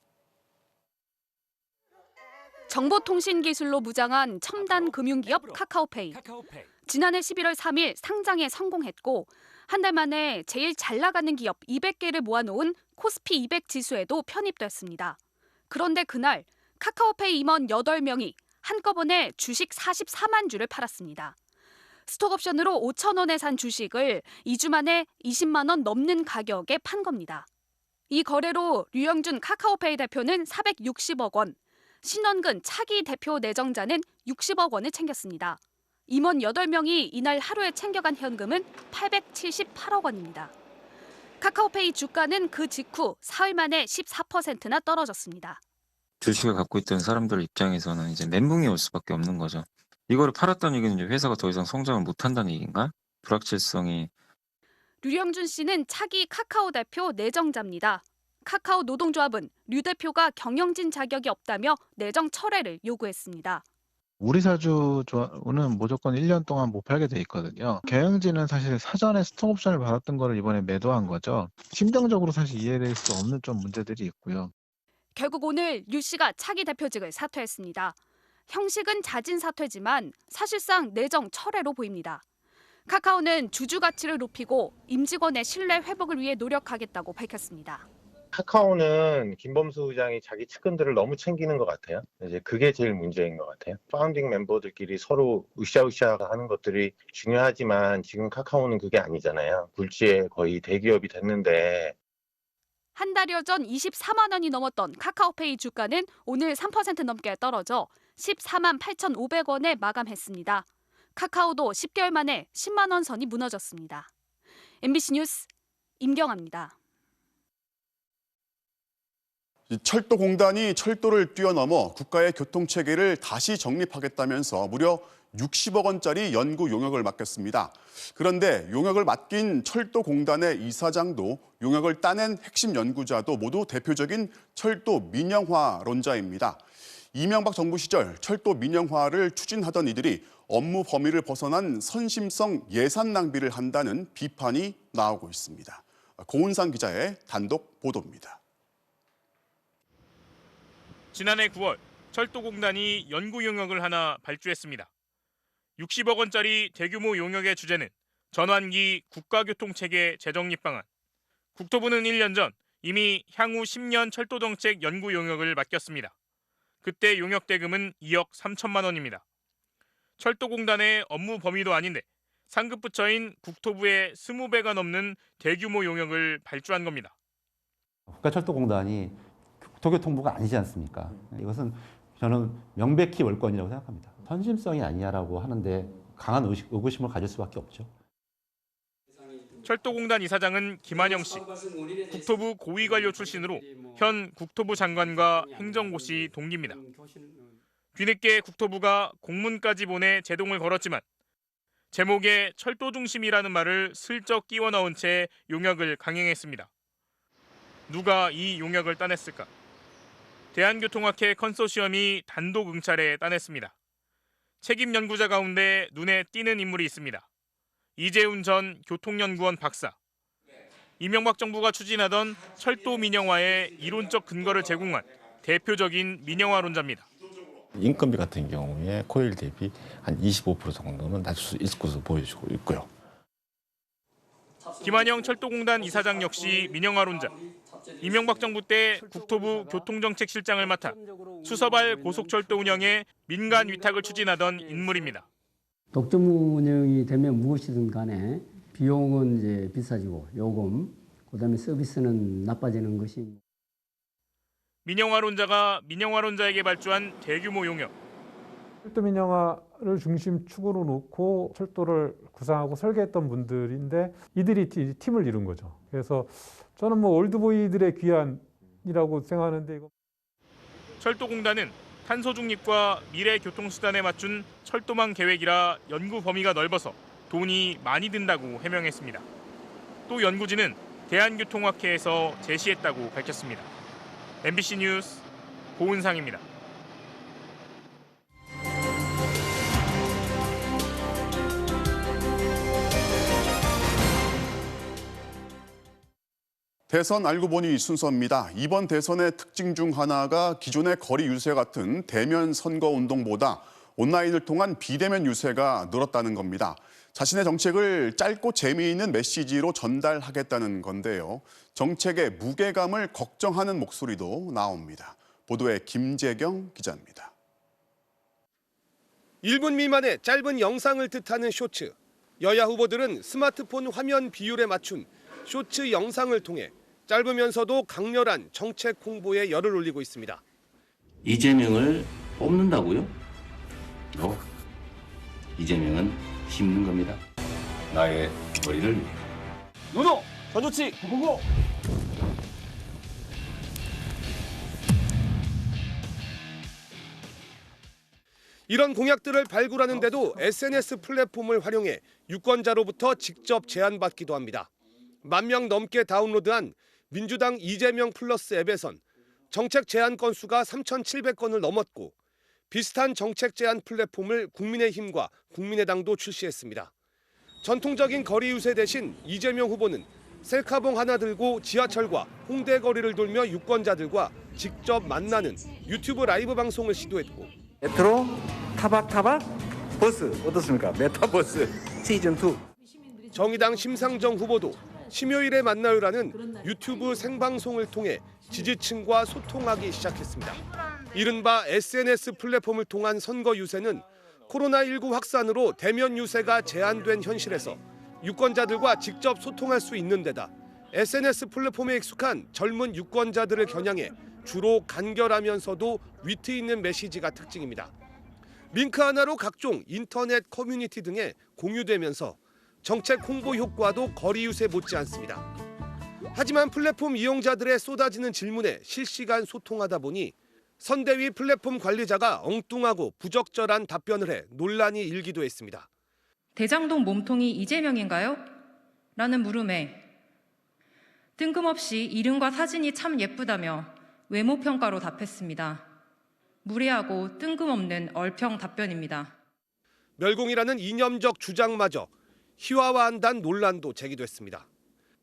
S19: 정보통신기술로 무장한 첨단 금융기업 카카오페이. 지난해 11월 3일 상장에 성공했고 한 달 만에 제일 잘 나가는 기업 200개를 모아놓은 코스피 200 지수에도 편입됐습니다. 그런데 그날 카카오페이 임원 8명이 한꺼번에 주식 44만 주를 팔았습니다. 스톡옵션으로 5천 원에 산 주식을 2주 만에 20만 원 넘는 가격에 판 겁니다. 이 거래로 류영준 카카오페이 대표는 460억 원, 신원근 차기 대표 내정자는 60억 원을 챙겼습니다. 임원 8명이 이날 하루에 챙겨간 현금은 878억 원입니다. 카카오페이 주가는 그 직후 사흘 만에 14%나 떨어졌습니다.
S28: 주식을 갖고 있던 사람들 입장에서는 이제 멘붕이 올 수밖에 없는 거죠.
S9: 이거를 팔았다는 얘기는 이제 회사가 더 이상 성장을 못한다는 얘기인가? 불확실성이.
S19: 류영준 씨는 차기 카카오 대표 내정자입니다. 카카오 노동조합은 류 대표가 경영진 자격이 없다며 내정 철회를 요구했습니다.
S16: 우리 사주는 무조건 1년 동안 못 팔게 돼 있거든요. 경영진은 사실 사전에 스톡옵션을 받았던 거를 이번에 매도한 거죠. 심정적으로 사실 이해될 수 없는 좀 문제들이 있고요.
S19: 결국 오늘 류 씨가 차기 대표직을 사퇴했습니다. 형식은 자진 사퇴지만 사실상 내정 철회로 보입니다. 카카오는 주주 가치를 높이고 임직원의 신뢰 회복을 위해 노력하겠다고 밝혔습니다.
S20: 카카오는 김범수 의장이 자기 측근들을 너무 챙기는 것 같아요. 이제 그게 제일 문제인 것 같아요. 파운딩 멤버들끼리 서로 으쌰으쌰 하는 것들이 중요하지만 지금 카카오는 그게 아니잖아요. 굴지에 거의 대기업이 됐는데.
S19: 한 달여 전 24만 원이 넘었던 카카오페이 주가는 오늘 3% 넘게 떨어져 14만 8,500원에 마감했습니다. 카카오도 10개월 만에 10만 원 선이 무너졌습니다. MBC 뉴스 임경아입니다.
S1: 철도공단이 철도를 뛰어넘어 국가의 교통체계를 다시 정립하겠다면서 무려 60억 원짜리 연구 용역을 맡겼습니다. 그런데 용역을 맡긴 철도공단의 이사장도 용역을 따낸 핵심 연구자도 모두 대표적인 철도 민영화론자입니다. 이명박 정부 시절 철도 민영화를 추진하던 이들이 업무 범위를 벗어난 선심성 예산 낭비를 한다는 비판이 나오고 있습니다. 고은상 기자의 단독 보도입니다.
S11: 지난해 9월 철도공단이 연구 용역을 하나 발주했습니다. 60억 원짜리 대규모 용역의 주제는 전환기 국가교통체계 재정립 방안. 국토부는 1년 전 이미 향후 10년 철도정책 연구 용역을 맡겼습니다. 그때 용역 대금은 2억 3천만 원입니다. 철도공단의 업무 범위도 아닌데 상급 부처인 국토부의 20배가 넘는 대규모 용역을 발주한 겁니다.
S22: 국가철도공단이 국토교통부가 아니지 않습니까? 이것은 저는 명백히 월권이라고 생각합니다. 선심성이 아니냐라고 하는데 강한 의구심을 가질 수밖에 없죠.
S11: 철도공단 이사장은 김한영 씨, 국토부 고위관료 출신으로 현 국토부 장관과 행정고시 동기입니다. 뒤늦게 국토부가 공문까지 보내 제동을 걸었지만 제목에 철도 중심이라는 말을 슬쩍 끼워 넣은 채 용역을 강행했습니다. 누가 이 용역을 따냈을까? 대한교통학회 컨소시엄이 단독 응찰에 따냈습니다. 책임 연구자 가운데 눈에 띄는 인물이 있습니다. 이재훈 전 교통연구원 박사. 이명박 정부가 추진하던 철도 민영화의 이론적 근거를 제공한 대표적인 민영화론자입니다.
S23: 인건비 같은 경우에 코일 대비 한 25% 정도는 낮출 수 있을 것으로 보여지고 있고요.
S11: 김한영 철도공단 이사장 역시 민영화론자. 이명박 정부 때 국토부 교통정책실장을 맡아 수서발 고속철도 운영에 민간 위탁을 추진하던 인물입니다.
S24: 독점 운영이 되면 무엇이든 간에 비용은 이제 비싸지고 요금, 그다음에 서비스는 나빠지는 것이.
S11: 민영화론자가 민영화론자에게 발주한 대규모 용역.
S25: 철도 민영화를 중심축으로 놓고 철도를 구상하고 설계했던 분들인데 이들이 팀을 이룬 거죠. 그래서 저는 뭐 올드보이들의 귀환이라고 생각하는데 이거.
S11: 철도공단은 탄소 중립과 미래 교통수단에 맞춘 철도망 계획이라 연구 범위가 넓어서 돈이 많이 든다고 해명했습니다. 또 연구진은 대한교통학회에서 제시했다고 밝혔습니다. MBC 뉴스 고은상입니다.
S1: 대선 알고 보니 순서입니다. 이번 대선의 특징 중 하나가 기존의 거리 유세 같은 대면 선거 운동보다 온라인을 통한 비대면 유세가 늘었다는 겁니다. 자신의 정책을 짧고 재미있는 메시지로 전달하겠다는 건데요. 정책의 무게감을 걱정하는 목소리도 나옵니다. 보도에 김재경 기자입니다.
S28: 1분 미만의 짧은 영상을 뜻하는 쇼츠. 여야 후보들은 스마트폰 화면 비율에 맞춘 쇼츠 영상을 통해 짧으면서도 강렬한 정책 홍보에 열을 올리고 있습니다.
S29: 이재명을 뽑는다고요? 이재명은 힘든 겁니다. 나의 머리를 위해.
S28: 노노! 전조치! 고고고! 이런 공약들을 발굴하는데도 SNS 플랫폼을 활용해 유권자로부터 직접 제안받기도 합니다. 10,000명 넘게 다운로드한 민주당 이재명 플러스 앱에선 정책 제안 건수가 3,700건을 넘었고 비슷한 정책 제안 플랫폼을 국민의힘과 국민의당도 출시했습니다. 전통적인 거리 유세 대신 이재명 후보는 셀카봉 하나 들고 지하철과 홍대 거리를 돌며 유권자들과 직접 만나는 유튜브 라이브 방송을 시도했고
S2: 메트로 타박타박 버스 어떻습니까? 메타버스 시즌2.
S28: 정의당 심상정 후보도 심요일에 만나요라는 유튜브 생방송을 통해 지지층과 소통하기 시작했습니다. 이른바 SNS 플랫폼을 통한 선거 유세는 코로나19 확산으로 대면 유세가 제한된 현실에서 유권자들과 직접 소통할 수 있는 데다 SNS 플랫폼에 익숙한 젊은 유권자들을 겨냥해 주로 간결하면서도 위트 있는 메시지가 특징입니다. 링크 하나로 각종 인터넷 커뮤니티 등에 공유되면서 정책 홍보 효과도 거리 유세 못지않습니다. 하지만 플랫폼 이용자들의 쏟아지는 질문에 실시간 소통하다 보니 선대위 플랫폼 관리자가 엉뚱하고 부적절한 답변을 해 논란이 일기도 했습니다.
S3: 대장동 몸통이 이재명인가요? 라는 물음에 뜬금없이 이름과 사진이 참 예쁘다며 외모 평가로 답했습니다. 무례하고 뜬금없는 얼평 답변입니다.
S28: 멸공이라는 이념적 주장마저 희화화한다는 논란도 제기됐습니다.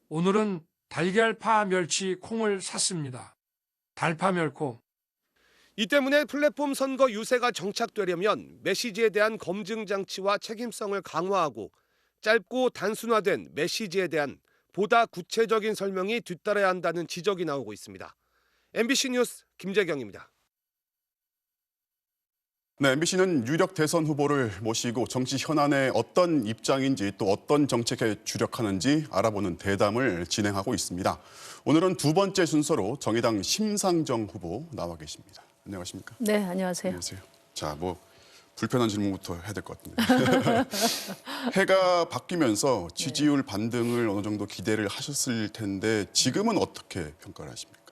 S4: 오늘은 달걀파 멸치 콩을 샀습니다. 달파 멸콩.
S28: 이 때문에 플랫폼 선거 유세가 정착되려면 메시지에 대한 검증 장치와 책임성을 강화하고 짧고 단순화된 메시지에 대한 보다 구체적인 설명이 뒤따라야 한다는 지적이 나오고 있습니다. MBC 뉴스 김재경입니다.
S1: 네, MBC는 유력 대선 후보를 모시고 정치 현안에 어떤 입장인지 또 어떤 정책에 주력하는지 알아보는 대담을 진행하고 있습니다. 오늘은 두 번째 순서로 정의당 심상정 후보 나와 계십니다. 안녕하십니까?
S5: 네, 안녕하세요.
S1: 안녕하세요. 자, 불편한 질문부터 해야 될 것 같은데. 해가 바뀌면서 지지율 반등을 어느 정도 기대를 하셨을 텐데 지금은 어떻게 평가를 하십니까?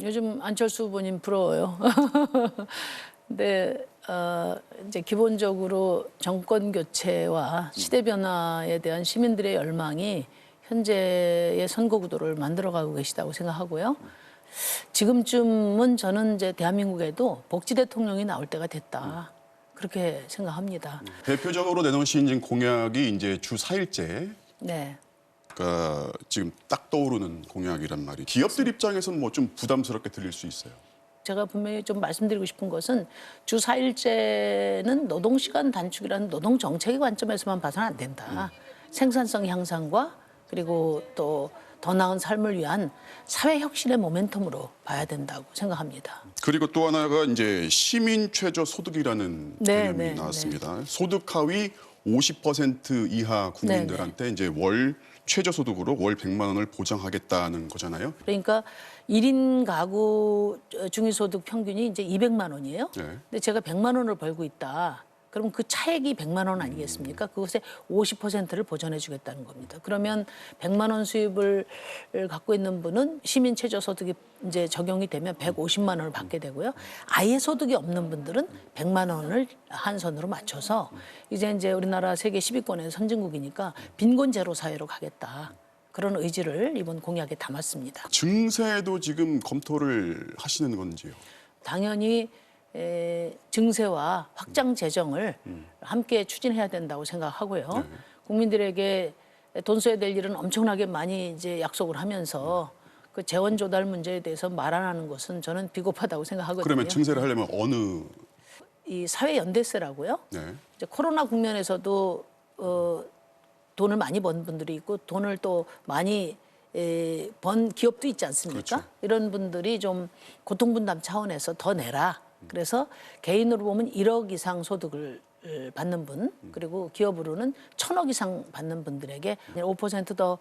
S5: 요즘 안철수 후보님 부러워요. 근데 이제 기본적으로 정권 교체와 시대 변화에 대한 시민들의 열망이 현재의 선거 구도를 만들어가고 계시다고 생각하고요. 지금쯤은 저는 이제 대한민국에도 복지 대통령이 나올 때가 됐다. 그렇게 생각합니다.
S1: 대표적으로 내놓으신 공약이 이제 주 4일제.
S5: 네.
S1: 그러니까 지금 딱 떠오르는 공약이란 말이 기업들 입장에서는 좀 부담스럽게 들릴 수 있어요.
S5: 제가 분명히 좀 말씀드리고 싶은 것은 주 4일제는 노동시간 단축이라는 노동 정책의 관점에서만 봐서는 안 된다. 생산성 향상과 그리고 또 더 나은 삶을 위한 사회 혁신의 모멘텀으로 봐야 된다고 생각합니다.
S1: 그리고 또 하나가 이제 시민 최저 소득이라는 개념이 나왔습니다. 소득 하위 50% 이하 국민들한테 이제 월 최저 소득으로 월 100만 원을 보장하겠다는 거잖아요.
S5: 그러니까 1인 가구 중위소득 평균이 이제 200만 원이에요.
S1: 네.
S5: 근데 제가 100만 원을 벌고 있다. 그럼 그 차액이 100만 원 아니겠습니까? 그것의 50%를 보전해 주겠다는 겁니다. 그러면 100만 원 수입을 갖고 있는 분은 시민 최저 소득이 이제 적용이 되면 150만 원을 받게 되고요. 아예 소득이 없는 분들은 100만 원을 한선으로 맞춰서 이제 우리나라 세계 10위권의 선진국이니까 빈곤 제로 사회로 가겠다. 그런 의지를 이번 공약에 담았습니다.
S1: 증세도 지금 검토를 하시는 건지요?
S5: 당연히 증세와 확장 재정을 함께 추진해야 된다고 생각하고요. 국민들에게 돈 써야 될 일은 엄청나게 많이 이제 약속을 하면서 그 재원 조달 문제에 대해서 말 안 하는 것은 저는 비겁하다고 생각하거든요.
S1: 그러면 증세를 하려면 어느?
S5: 이 사회 연대세라고요.
S1: 네.
S5: 이제 코로나 국면에서도 돈을 많이 번 분들이 있고 돈을 또 많이 번 기업도 있지 않습니까?
S1: 그렇죠.
S5: 이런 분들이 좀 고통분담 차원에서 더 내라. 그래서 개인으로 보면 1억 이상 소득을 받는 분, 그리고 기업으로는 1,000억 이상 받는 분들에게 5% 더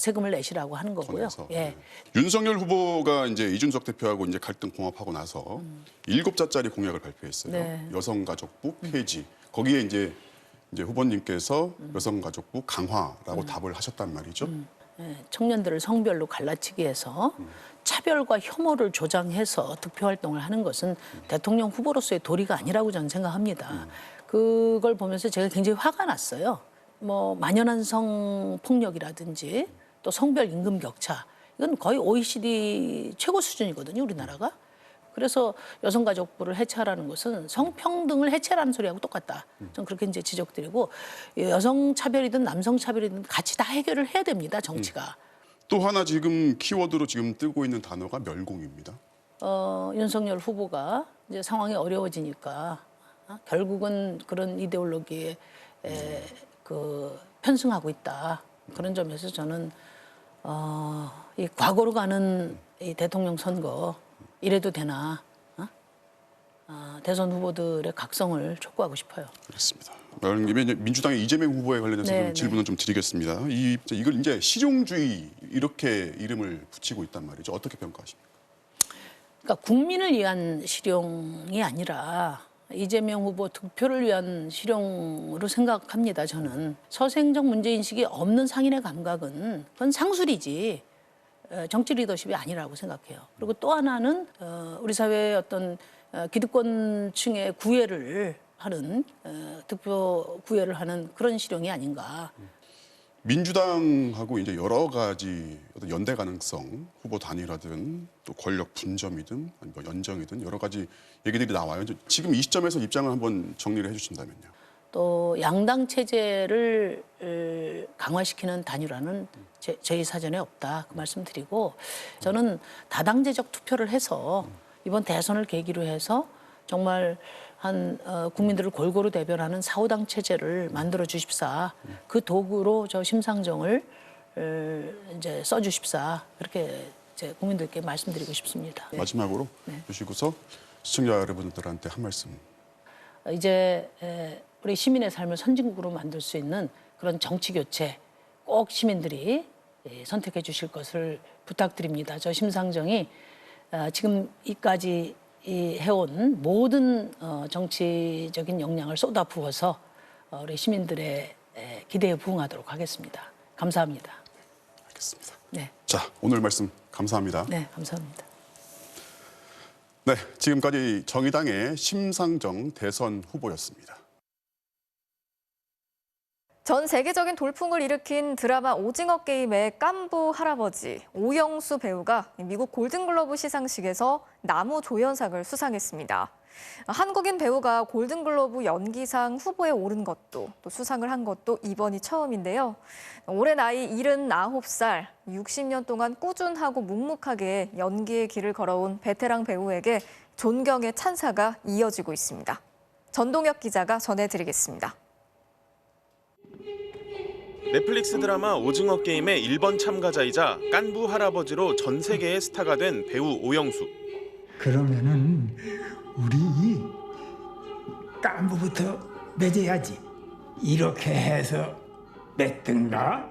S5: 세금을 내시라고 하는 거고요. 예.
S1: 윤석열 후보가 이제 이준석 대표하고 이제 갈등 봉합하고 나서 7자짜리 공약을 발표했어요.
S5: 네.
S1: 여성가족부 폐지. 거기에 이제 후보님께서 여성가족부 강화라고 답을 하셨단 말이죠.
S5: 청년들을 성별로 갈라치기 해서 차별과 혐오를 조장해서 득표 활동을 하는 것은 대통령 후보로서의 도리가 아니라고 저는 생각합니다. 그걸 보면서 제가 굉장히 화가 났어요. 뭐 만연한 성폭력이라든지 또 성별 임금 격차, 이건 거의 OECD 최고 수준이거든요, 우리나라가. 그래서 여성가족부를 해체하라는 것은 성평등을 해체하라는 소리하고 똑같다. 저는 그렇게 이제 지적드리고, 여성 차별이든 남성 차별이든 같이 다 해결을 해야 됩니다, 정치가.
S1: 또 하나 지금 키워드로 지금 뜨고 있는 단어가 멸공입니다.
S5: 윤석열 후보가 이제 상황이 어려워지니까 결국은 그런 이데올로기에 편승하고 있다. 그런 점에서 저는 이 과거로 가는 이 대통령 선거 이래도 되나? 대선 후보들의 각성을 촉구하고 싶어요.
S1: 그렇습니다. 민주당의 이재명 후보에 관련해서
S5: 네,
S1: 질문을 좀 드리겠습니다. 이걸 이제 실용주의 이렇게 이름을 붙이고 있단 말이죠. 어떻게 평가하십니까?
S5: 그러니까 국민을 위한 실용이 아니라 이재명 후보 득표를 위한 실용으로 생각합니다. 저는 서생적 문제인식이 없는 상인의 감각은 그건 상술이지 정치 리더십이 아니라고 생각해요. 그리고 또 하나는 우리 사회의 어떤 기득권층의 구애를 하는 득표 구애를 하는 그런 실용이 아닌가.
S1: 민주당하고 이제 여러 가지 어떤 연대 가능성, 후보 단일화든 또 권력 분점이든 뭐 연정이든 여러 가지 얘기들이 나와요. 지금 이 시점에서 입장을 한번 정리를 해주신다면요.
S5: 또 양당 체제를 강화시키는 단일화는 저희 사전에 없다, 그 말씀드리고, 저는 다당제적 투표를 해서 이번 대선을 계기로 해서 정말 국민들을 골고루 대변하는 4.5당 체제를 만들어 주십사. 그 도구로 저 심상정을 이제 써 주십사. 그렇게 이제 국민들께 말씀드리고 싶습니다.
S1: 마지막으로 주시고서 시청자 여러분들한테 한 말씀.
S5: 이제 우리 시민의 삶을 선진국으로 만들 수 있는 그런 정치 교체 꼭 시민들이 선택해 주실 것을 부탁드립니다. 저 심상정이 지금까지 해온 모든 정치적인 역량을 쏟아부어서 우리 시민들의 기대에 부응하도록 하겠습니다. 감사합니다.
S1: 알겠습니다.
S5: 네.
S1: 자, 오늘 말씀 감사합니다.
S5: 네, 감사합니다.
S1: 네, 지금까지 정의당의 심상정 대선 후보였습니다.
S6: 전 세계적인 돌풍을 일으킨 드라마 오징어 게임의 깐부 할아버지 오영수 배우가 미국 골든글로브 시상식에서 나무조연상을 수상했습니다. 한국인 배우가 골든글로브 연기상 후보에 오른 것도 또 수상을 한 것도 이번이 처음인데요. 올해 나이 79살, 60년 동안 꾸준하고 묵묵하게 연기의 길을 걸어온 베테랑 배우에게 존경의 찬사가 이어지고 있습니다. 전동혁 기자가 전해드리겠습니다.
S11: 넷플릭스 드라마 오징어 게임의 1번 참가자이자 깐부 할아버지로 전 세계의 스타가 된 배우 오영수.
S7: 그러면은 우리 깐부부터 맺어야지. 이렇게 해서 맺든가.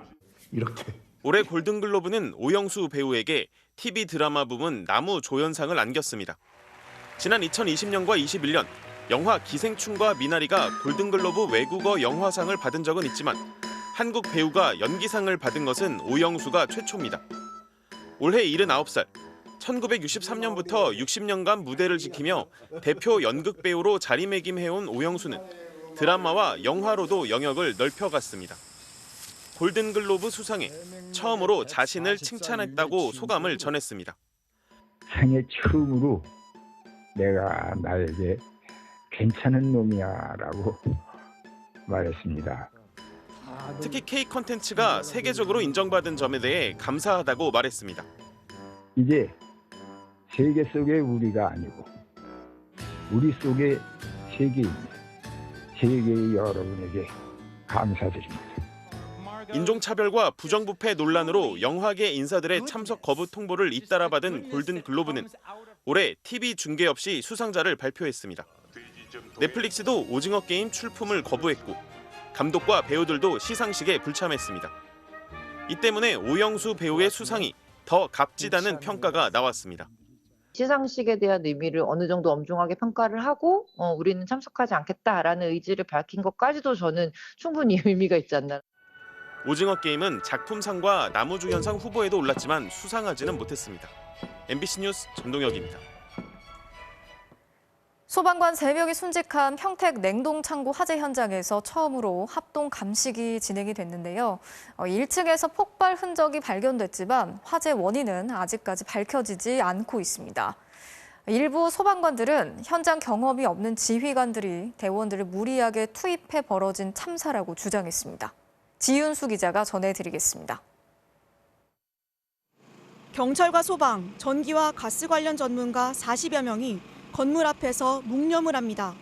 S7: 이렇게.
S11: 올해 골든글로브는 오영수 배우에게 TV 드라마 부문 나무조연상을 안겼습니다. 지난 2020년과 21년 영화 기생충과 미나리가 골든글로브 외국어 영화상을 받은 적은 있지만 한국 배우가 연기상을 받은 것은 오영수가 최초입니다. 올해 79살, 1963년부터 60년간 무대를 지키며 대표 연극 배우로 자리매김해온 오영수는 드라마와 영화로도 영역을 넓혀갔습니다. 골든글로브 수상에 처음으로 자신을 칭찬했다고 소감을 전했습니다.
S7: 생애 처음으로 내가 나에게 괜찮은 놈이야라고 말했습니다.
S11: 특히 K 콘텐츠가 세계적으로 인정받은 점에 대해 감사하다고 말했습니다.
S7: 이제 세계 속의 우리가 아니고 우리 속의 세계입니다. 세계의 여러분에게 감사드립니다.
S11: 인종차별과 부정부패 논란으로 영화계 인사들의 참석 거부 통보를 잇따라 받은 골든글로브는 올해 TV 중계 없이 수상자를 발표했습니다. 넷플릭스도 오징어 게임 출품을 거부했고 감독과 배우들도 시상식에 불참했습니다. 이 때문에 오영수 배우의 수상이 더 값지다는 평가가 나왔습니다.
S8: 시상식에 대한 의미를 어느 정도 엄중하게 평가를 하고 우리는 참석하지 않겠다라는 의지를 밝힌 것까지도 저는 충분히 의미가 있지 않나.
S11: 오징어 게임은 작품상과 나무조연상 후보에도 올랐지만 수상하지는 못했습니다.
S10: MBC 뉴스 전동혁입니다.
S6: 소방관 3명이 순직한 평택 냉동창고 화재 현장에서 처음으로 합동 감식이 진행이 됐는데요. 1층에서 폭발 흔적이 발견됐지만 화재 원인은 아직까지 밝혀지지 않고 있습니다. 일부 소방관들은 현장 경험이 없는 지휘관들이 대원들을 무리하게 투입해 벌어진 참사라고 주장했습니다. 지윤수 기자가 전해드리겠습니다.
S12: 경찰과 소방, 전기와 가스 관련 전문가 40여 명이 건물 앞에서 묵념을 합니다.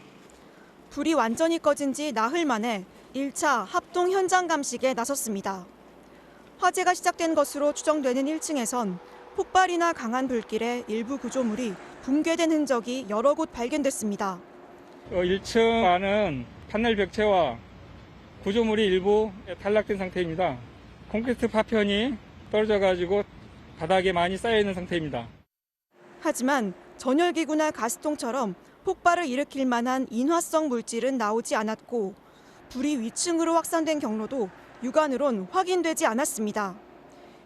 S12: 불이 완전히 꺼진 지 나흘 만에 1차 합동 현장 감식에 나섰습니다. 화재가 시작된 것으로 추정되는 1층에선 폭발이나 강한 불길에 일부 구조물이 붕괴된 흔적이 여러 곳 발견됐습니다.
S13: 1층 안은 판넬 벽체와 구조물이 일부 탈락된 상태입니다. 콘크리트 파편이 떨어져가지고 바닥에 많이 쌓여 있는 상태입니다.
S12: 하지만 전열기구나 가스통처럼 폭발을 일으킬 만한 인화성 물질은 나오지 않았고 불이 위층으로 확산된 경로도 육안으론 확인되지 않았습니다.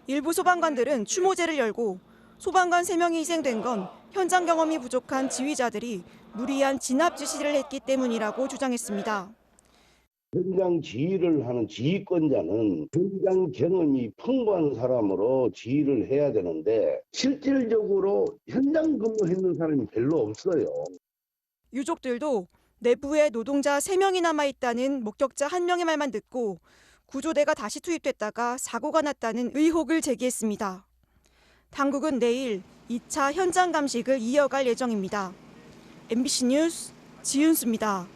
S12: 일부 소방관들은 추모제를 열고 소방관 3명이 희생된 건 현장 경험이 부족한 지휘자들이 무리한 진압 지시를 했기 때문이라고 주장했습니다.
S14: 현장 지휘를 하는 지휘권자는 현장 경험이 풍부한 사람으로 지휘를 해야 되는데 실질적으로 현장 근무했는 사람이 별로 없어요.
S12: 유족들도 내부에 노동자 3명이 남아있다는 목격자 1명의 말만 듣고 구조대가 다시 투입됐다가 사고가 났다는 의혹을 제기했습니다. 당국은 내일 2차 현장 감식을 이어갈 예정입니다. MBC 뉴스 지윤수입니다.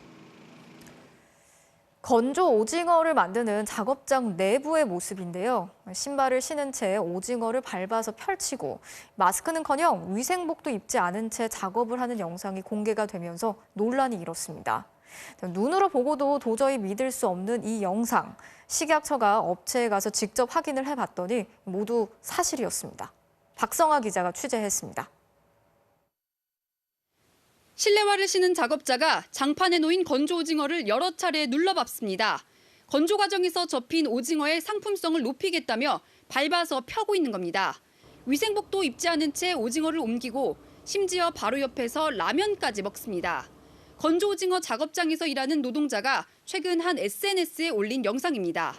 S6: 건조 오징어를 만드는 작업장 내부의 모습인데요. 신발을 신은 채 오징어를 밟아서 펼치고 마스크는커녕 위생복도 입지 않은 채 작업을 하는 영상이 공개가 되면서 논란이 일었습니다. 눈으로 보고도 도저히 믿을 수 없는 이 영상. 식약처가 업체에 가서 직접 확인을 해봤더니 모두 사실이었습니다. 박성아 기자가 취재했습니다.
S19: 실내화를 신은 작업자가 장판에 놓인 건조 오징어를 여러 차례 눌러밟습니다. 건조 과정에서 접힌 오징어의 상품성을 높이겠다며 밟아서 펴고 있는 겁니다. 위생복도 입지 않은 채 오징어를 옮기고 심지어 바로 옆에서 라면까지 먹습니다. 건조 오징어 작업장에서 일하는 노동자가 최근 한 SNS에 올린 영상입니다.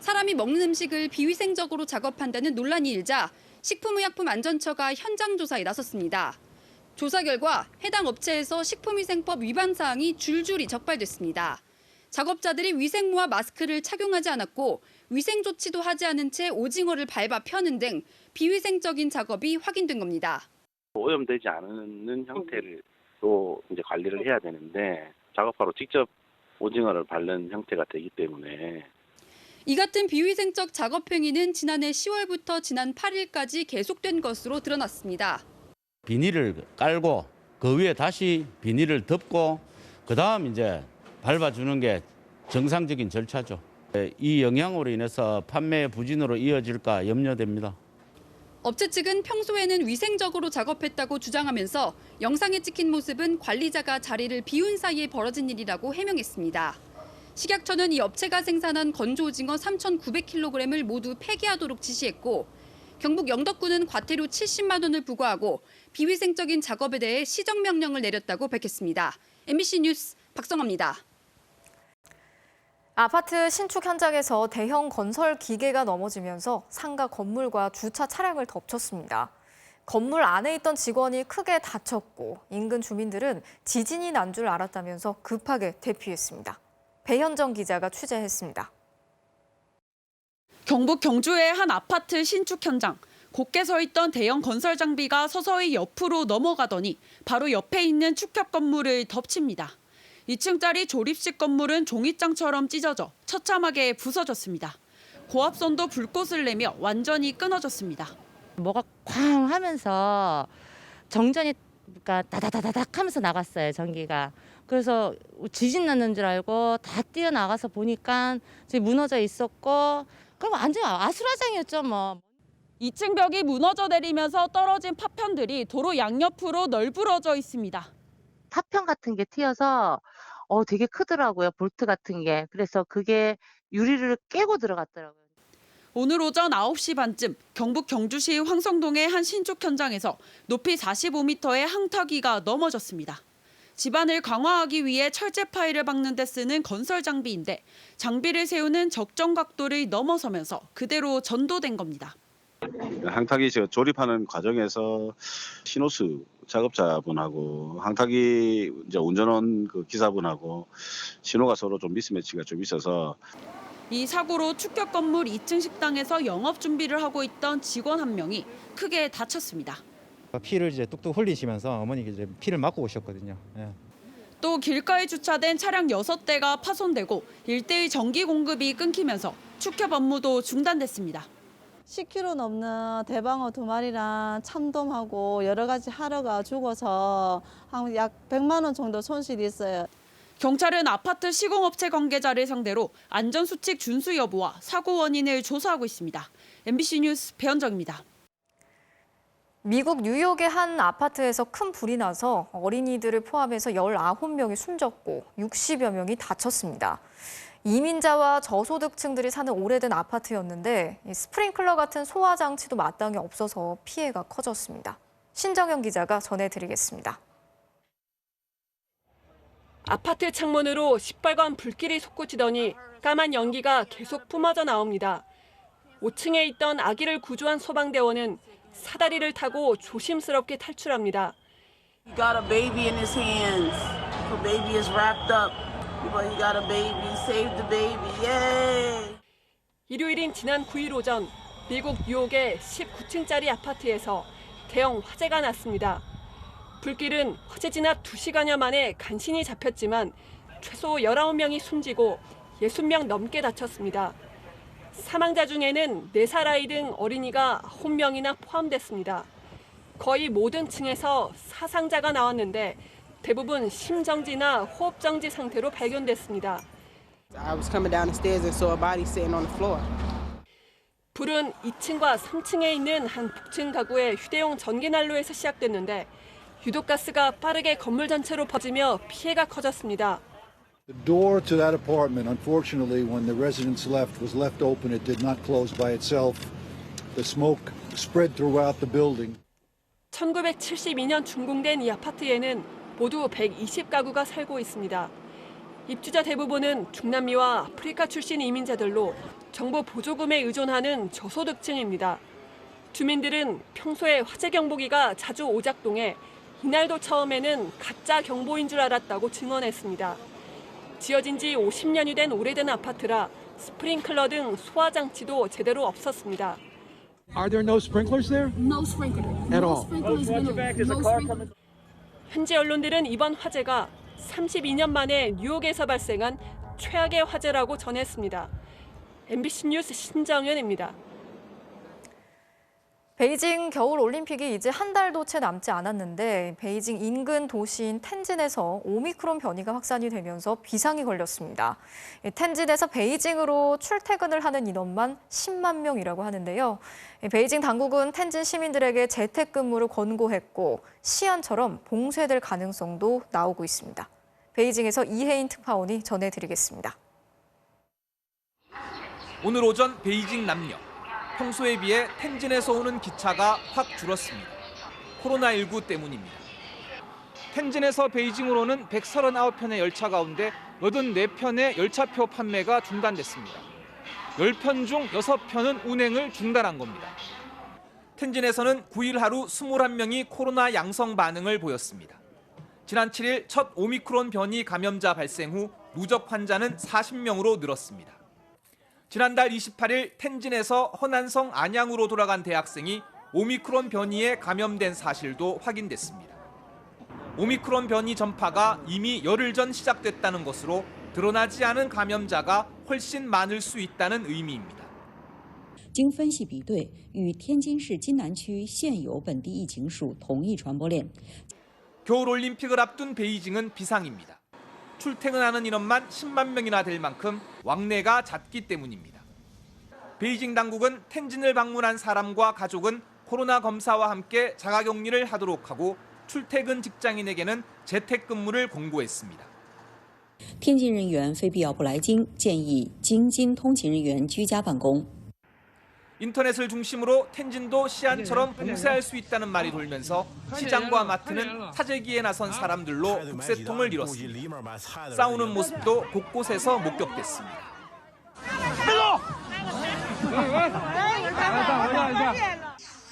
S19: 사람이 먹는 음식을 비위생적으로 작업한다는 논란이 일자 식품의약품안전처가 현장 조사에 나섰습니다. 조사 결과 해당 업체에서 식품위생법 위반 사항이 줄줄이 적발됐습니다. 작업자들이 위생모와 마스크를 착용하지 않았고 위생 조치도 하지 않은 채 오징어를 밟아 펴는 등 비위생적인 작업이 확인된 겁니다.
S17: 오염되지 않는 형태를 또 이제 관리를 해야 되는데 작업하러 직접 오징어를 밟는 형태가 되기 때문에
S19: 이 같은 비위생적 작업 행위는 지난해 10월부터 지난 8일까지 계속된 것으로 드러났습니다.
S18: 비닐을 깔고 그 위에 다시 비닐을 덮고 그다음 이제 밟아주는 게 정상적인 절차죠. 이 영향으로 인해서 판매 부진으로 이어질까 염려됩니다.
S19: 업체 측은 평소에는 위생적으로 작업했다고 주장하면서 영상에 찍힌 모습은 관리자가 자리를 비운 사이에 벌어진 일이라고 해명했습니다. 식약처는 이 업체가 생산한 건조 오징어 3,900kg을 모두 폐기하도록 지시했고 경북 영덕군은 과태료 70만 원을 부과하고 비위생적인 작업에 대해 시정명령을 내렸다고 밝혔습니다. MBC 뉴스 박성아입니다.
S6: 아파트 신축 현장에서 대형 건설 기계가 넘어지면서 상가 건물과 주차 차량을 덮쳤습니다. 건물 안에 있던 직원이 크게 다쳤고 인근 주민들은 지진이 난 줄 알았다면서 급하게 대피했습니다. 배현정 기자가 취재했습니다.
S21: 경북 경주의 한 아파트 신축 현장. 곧게 서 있던 대형 건설 장비가 서서히 옆으로 넘어가더니 바로 옆에 있는 축협 건물을 덮칩니다. 2층짜리 조립식 건물은 종이장처럼 찢어져 처참하게 부서졌습니다. 고압선도 불꽃을 내며 완전히 끊어졌습니다.
S26: 뭐가 쾅 하면서 정전이 그러니까 다다다닥 하면서 나갔어요, 전기가. 그래서 지진 났는 줄 알고 다 뛰어나가서 보니까 무너져 있었고 그럼 완전히 아수라장이었죠, 뭐.
S21: 2층 벽이 무너져 내리면서 떨어진 파편들이 도로 양옆으로 널브러져 있습니다.
S26: 파편 같은 게 튀어서 되게 크더라고요, 볼트 같은 게. 그래서 그게 유리를 깨고 들어갔더라고요.
S21: 오늘 오전 9시 반쯤 경북 경주시 황성동의 한 신축 현장에서 높이 45m의 항타기가 넘어졌습니다. 집안을 강화하기 위해 철제 파일을 박는 데 쓰는 건설 장비인데 장비를 세우는 적정 각도를 넘어서면서 그대로 전도된 겁니다.
S9: 항타기 조립하는 과정에서 신호수 작업자분하고 항타기 이제 운전원 그 기사분하고 신호가 서로 좀 미스매치가 좀 있어서
S21: 이 사고로 축협 건물 2층 식당에서 영업 준비를 하고 있던 직원 한 명이 크게 다쳤습니다.
S10: 피를 이제 뚝뚝 흘리시면서 어머니가 이제 피를 맞고 오셨거든요. 예.
S21: 또 길가에 주차된 차량 6대가 파손되고 일대의 전기 공급이 끊기면서 축협 업무도 중단됐습니다.
S15: 10kg 넘는 대방어 2마리랑 참돔하고 여러 가지 하러가 죽어서 한 약 100만 원 정도 손실이 있어요.
S21: 경찰은 아파트 시공업체 관계자를 상대로 안전수칙 준수 여부와 사고 원인을 조사하고 있습니다. MBC 뉴스 배현정입니다.
S6: 미국 뉴욕의 한 아파트에서 큰 불이 나서 어린이들을 포함해서 19명이 숨졌고 60여 명이 다쳤습니다. 이민자와 저소득층들이 사는 오래된 아파트였는데 스프링클러 같은 소화 장치도 마땅히 없어서 피해가 커졌습니다. 신정현 기자가 전해드리겠습니다.
S16: 아파트 창문으로 시뻘건 불길이 솟구치더니 까만 연기가 계속 뿜어져 나옵니다. 5층에 있던 아기를 구조한 소방대원은 사다리를 타고 조심스럽게 탈출합니다.
S20: He got a baby in his hands. The baby is wrapped up. But he got a baby. Save the baby. Yay!
S16: 일요일인 지난 9일 오전 미국 뉴욕의 19층짜리 아파트에서 대형 화재가 났습니다. 불길은 화재 지나 2시간여 만에 간신히 잡혔지만 최소 19명이 숨지고 60명 넘게 다쳤습니다. 사망자 중에는 4살 아이 등 어린이가 9명이나 포함됐습니다. 거의 모든 층에서 사상자가 나왔는데 대부분 심정지나 호흡정지 상태로 발견됐습니다.
S20: I was coming down the stairs and saw a body sitting on the floor.
S16: 불은 2층과 3층에 있는 한 복층 가구의 휴대용 전기난로에서 시작됐는데 유독가스가 빠르게 건물 전체로 퍼지며 피해가 커졌습니다.
S22: The door to that apartment, unfortunately, when the residents left, was left open. It did not close by itself. The smoke spread throughout the building.
S16: 1972년 준공된 이 아파트에는 모두 120가구가 살고 있습니다. 입주자 대부분은 중남미와 아프리카 출신 이민자들로 정부 보조금에 의존하는 저소득층입니다. 주민들은 평소에 화재 경보기가 자주 오작동해 이날도 처음에는 가짜 경보인 줄 알았다고 증언했습니다. 지어진 지 50년이 된 오래된 아파트라 스프링클러 등 소화 장치도 제대로 없었습니다.
S22: Are there no sprinklers there?
S20: No sprinkler.
S22: At all.
S16: 현지 언론들은 이번 화재가 32년 만에 뉴욕에서 발생한 최악의 화재라고 전했습니다. MBC 뉴스 신정현입니다.
S6: 베이징 겨울올림픽이 이제 한 달도 채 남지 않았는데 베이징 인근 도시인 텐진에서 오미크론 변이가 확산이 되면서 비상이 걸렸습니다. 텐진에서 베이징으로 출퇴근을 하는 인원만 10만 명이라고 하는데요. 베이징 당국은 텐진 시민들에게 재택근무를 권고했고 시안처럼 봉쇄될 가능성도 나오고 있습니다. 베이징에서 이혜인 특파원이 전해드리겠습니다.
S23: 오늘 오전 베이징 남녘. 평소에 비해 텐진에서 오는 기차가 확 줄었습니다. 코로나19 때문입니다. 텐진에서 베이징으로 오는 139편의 열차 가운데 84편의 열차표 판매가 중단됐습니다. 10편 중 6편은 운행을 중단한 겁니다. 텐진에서는 9일 하루 21명이 코로나 양성 반응을 보였습니다. 지난 7일 첫 오미크론 변이 감염자 발생 후 누적 환자는 40명으로 늘었습니다. 지난달 28일 텐진에서 허난성 안양으로 돌아간 대학생이 오미크론 변이에 감염된 사실도 확인됐습니다. 오미크론 변이 전파가 이미 열흘 전 시작됐다는 것으로 드러나지 않은 감염자가 훨씬 많을 수 있다는 의미입니다.
S24: 经分析比对，与天津市津南区现有本地疫情属同一传播链。
S23: 겨울올림픽을 앞둔 베이징은 비상입니다. 출퇴근하는 인원만 10만 명이나 될 만큼 왕래가 잦기 때문입니다. 베이징 당국은 텐진을 방문한 사람과 가족은 코로나 검사와 함께 자가격리를 하도록 하고 출퇴근 직장인에게는 재택근무를 권고했습니다.
S24: 天津人员非必要不来京，建议京津通勤人员居家办公。
S23: 인터넷을 중심으로 텐진도 시안처럼 봉쇄할 수 있다는 말이 돌면서 시장과 마트는 사재기에 나선 사람들로 북새통을 이뤘습니다. 싸우는 모습도 곳곳에서 목격됐습니다.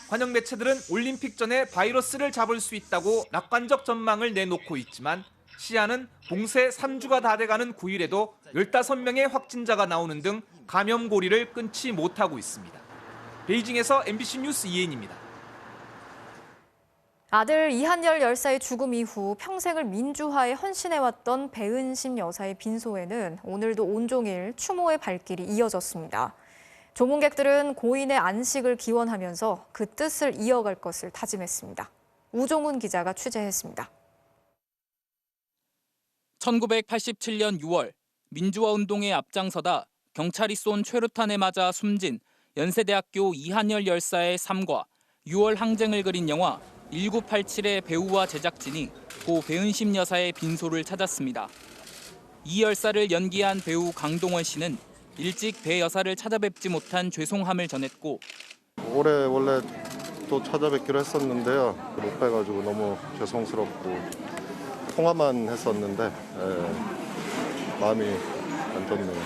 S23: 관영 매체들은 올림픽 전에 바이러스를 잡을 수 있다고 낙관적 전망을 내놓고 있지만 시안은 봉쇄 3주가 다 돼가는 9일에도 15명의 확진자가 나오는 등 감염 고리를 끊지 못하고 있습니다. 베이징에서 MBC 뉴스 이혜인입니다.
S6: 아들 이한열 열사의 죽음 이후 평생을 민주화에 헌신해왔던 배은심 여사의 빈소에는 오늘도 온종일 추모의 발길이 이어졌습니다. 조문객들은 고인의 안식을 기원하면서 그 뜻을 이어갈 것을 다짐했습니다. 우종훈 기자가 취재했습니다.
S1: 1987년 6월 민주화 운동에 앞장서다 경찰이 쏜 최루탄에 맞아 숨진 연세대학교 이한열 열사의 삶과 6월 항쟁을 그린 영화 1987의 배우와 제작진이 고 배은심 여사의 빈소를 찾았습니다. 이 열사를 연기한 배우 강동원 씨는 일찍 배 여사를 찾아뵙지 못한 죄송함을 전했고
S2: 올해 원래 또 찾아뵙기로 했었는데요. 못 뵈가지고 너무 죄송스럽고 통화만 했었는데 마음이 안 좋네요.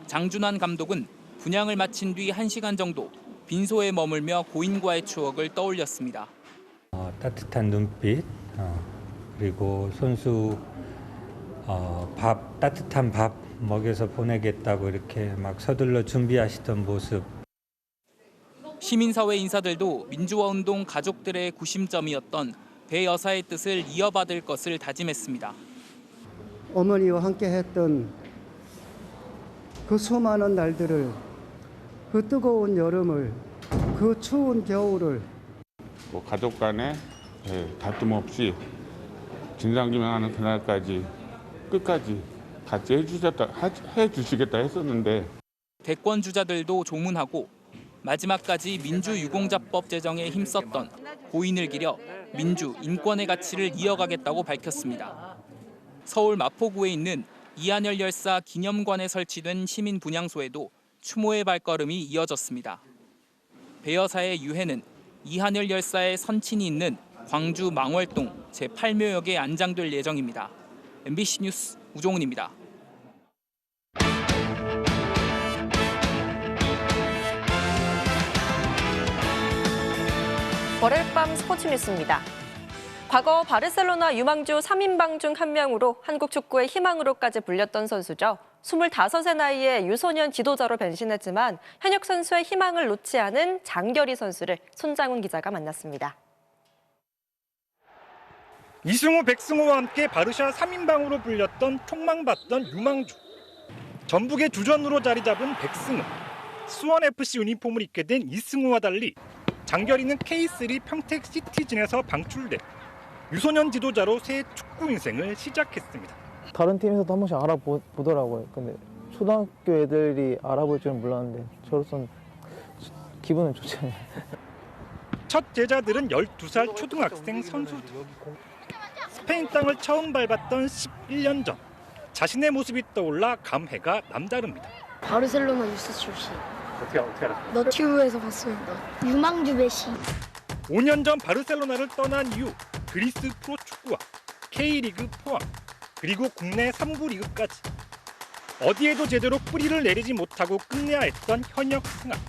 S1: 장준환 감독은 분양을 마친 뒤 1시간 정도 빈소에 머물며 고인과의 추억을 떠올렸습니다.
S3: 따뜻한 눈빛, 그리고 손수 따뜻한 밥 먹여서 보내겠다고 이렇게 막 서둘러 준비하시던 모습.
S1: 시민사회 인사들도 민주화 운동 가족들의 구심점이었던 배 여사의 뜻을 이어받을 것을 다짐했습니다.
S4: 어머니와 함께 했던 그 수많은 날들을, 그 뜨거운 여름을, 그 추운 겨울을
S5: 가족 간에 다툼 없이 진상규명하는 그날까지 끝까지 같이 해주시겠다 했었는데
S1: 대권 주자들도 조문하고 마지막까지 민주유공자법 제정에 힘썼던 고인을 기려 민주, 인권의 가치를 이어가겠다고 밝혔습니다. 서울 마포구에 있는 이한열 열사 기념관에 설치된 시민 분향소에도 추모의 발걸음이 이어졌습니다. 배 여사의 유해는 이한열 열사의 선친이 있는 광주 망월동 제8묘역에 안장될 예정입니다. MBC 뉴스 우종훈입니다.
S25: 월요일 밤 스포츠 뉴스입니다. 과거 바르셀로나 유망주 3인방 중 한 명으로 한국 축구의 희망으로까지 불렸던 선수죠. 25세 나이에 유소년 지도자로 변신했지만 현역 선수의 희망을 놓지 않은 장결희 선수를 손장훈 기자가 만났습니다.
S27: 이승우, 백승호와 함께 바르샤 3인방으로 불렸던 촉망받던 유망주. 전북의 주전으로 자리 잡은 백승호. 수원FC 유니폼을 입게 된 이승우와 달리 장결희는 K3 평택 시티즌에서 방출돼 유소년 지도자로 새 축구 인생을 시작했습니다.
S28: 다른 팀에서도 한 번씩 알아보더라고요. 근데 초등학교 애들이 알아볼 줄은 몰랐는데 저로서는 기분은 좋지 않아요.
S27: 첫 제자들은 12살 초등학생 선수들. 스페인 땅을 처음 밟았던 11년 전. 자신의 모습이 떠올라 감회가 남다릅니다.
S29: 바르셀로나 유스 출신.
S27: 어떻게 알았어요?
S29: 너튜브에서 봤어요. 유망주 메시.
S27: 5년 전 바르셀로나를 떠난 이후 그리스 프로축구와 K리그 포함 그리고 국내 3부 리그까지 어디에도 제대로 뿌리를 내리지 못하고 끝내야 했던 현역 생활.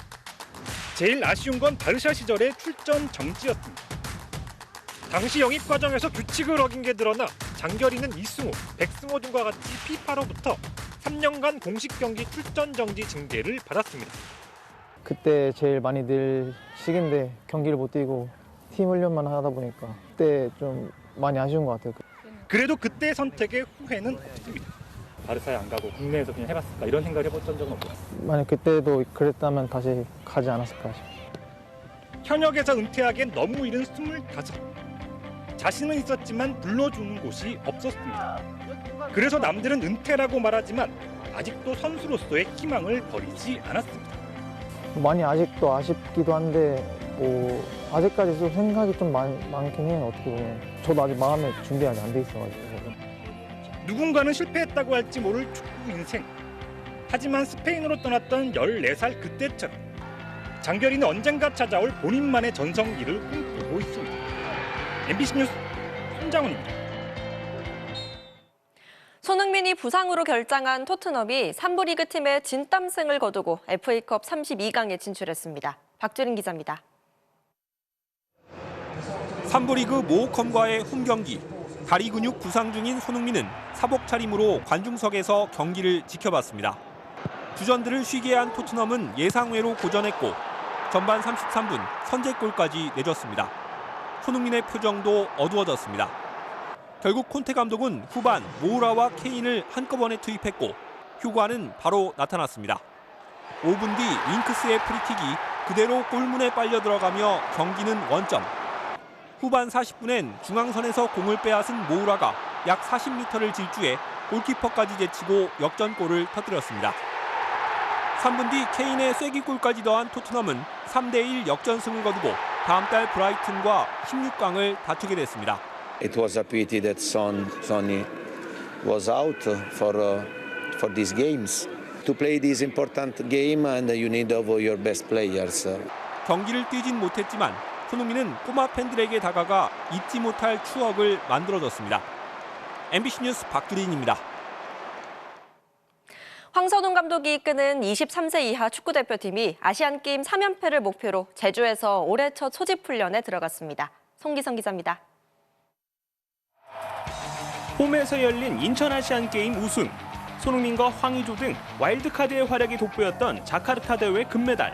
S27: 제일 아쉬운 건 바르샤 시절의 출전 정지였습니다. 당시 영입 과정에서 규칙을 어긴 게 드러나 장결희는 이승우, 백승호 등과 같이 피파로부터 3년간 공식 경기 출전 정지 징계를 받았습니다.
S28: 그때 제일 많이 늘 시기인데 경기를 못 뛰고 팀 훈련만 하다 보니까 그때 좀 많이 아쉬운 것 같아요.
S27: 그래도 그때 선택의 후회는 없습니다. 바르사에 안 가고 국내에서 그냥 해봤을까 이런 생각을 해본 적은 없어요.
S28: 만약 그때도 그랬다면 다시 가지 않았을까 싶어요.
S27: 현역에서 은퇴하기엔 너무 이른 25. 자신은 있었지만 불러주는 곳이 없었습니다. 그래서 남들은 은퇴라고 말하지만 아직도 선수로서의 희망을 버리지 않았습니다.
S28: 많이 아직도 아쉽기도 한데 아직까지 좀 생각이 좀 많긴 해요. 어떻게 보면 저도 아직 마음의 준비가 안 돼 있어가지고.
S27: 누군가는 실패했다고 할지 모를 축구 인생. 하지만 스페인으로 떠났던 14살 그때처럼 장결이는 언젠가 찾아올 본인만의 전성기를 꿈꾸고 있습니다. MBC 뉴스 손장훈입니다.
S25: 손흥민이 부상으로 결장한 토트넘이 3부 리그팀의 진땀승을 거두고 FA컵 32강에 진출했습니다. 박주린 기자입니다.
S7: 3부 리그 모호컴과의 홈경기. 다리 근육 부상 중인 손흥민은 사복 차림으로 관중석에서 경기를 지켜봤습니다. 주전들을 쉬게 한 토트넘은 예상외로 고전했고 전반 33분 선제골까지 내줬습니다. 손흥민의 표정도 어두워졌습니다. 결국 콘테 감독은 후반 모우라와 케인을 한꺼번에 투입했고 효과는 바로 나타났습니다. 5분 뒤 윙크스의 프리킥이 그대로 골문에 빨려 들어가며 경기는 원점. 후반 40분엔 중앙선에서 공을 빼앗은 모우라가 약 40m를 질주해 골키퍼까지 제치고 역전골을 터뜨렸습니다. 3분 뒤 케인의 쐐기골까지 더한 토트넘은 3대1 역전승을 거두고 다음 달 브라이튼과 16강을 다투게 됐습니다.
S8: It was a pity that Sonny was out for these games. To play this important game and you need of your best players.
S7: 경기를 뛰진 못했지만 손흥민은 꼬마 팬들에게 다가가 잊지 못할 추억을 만들어줬습니다. MBC 뉴스 박주린입니다.
S25: 황선홍 감독이 이끄는 23세 이하 축구대표팀이 아시안게임 3연패를 목표로 제주에서 올해 첫 소집 훈련에 들어갔습니다. 송기성 기자입니다.
S11: 홈에서 열린 인천 아시안게임 우승. 손흥민과 황의조 등 와일드카드의 활약이 돋보였던 자카르타 대회 금메달.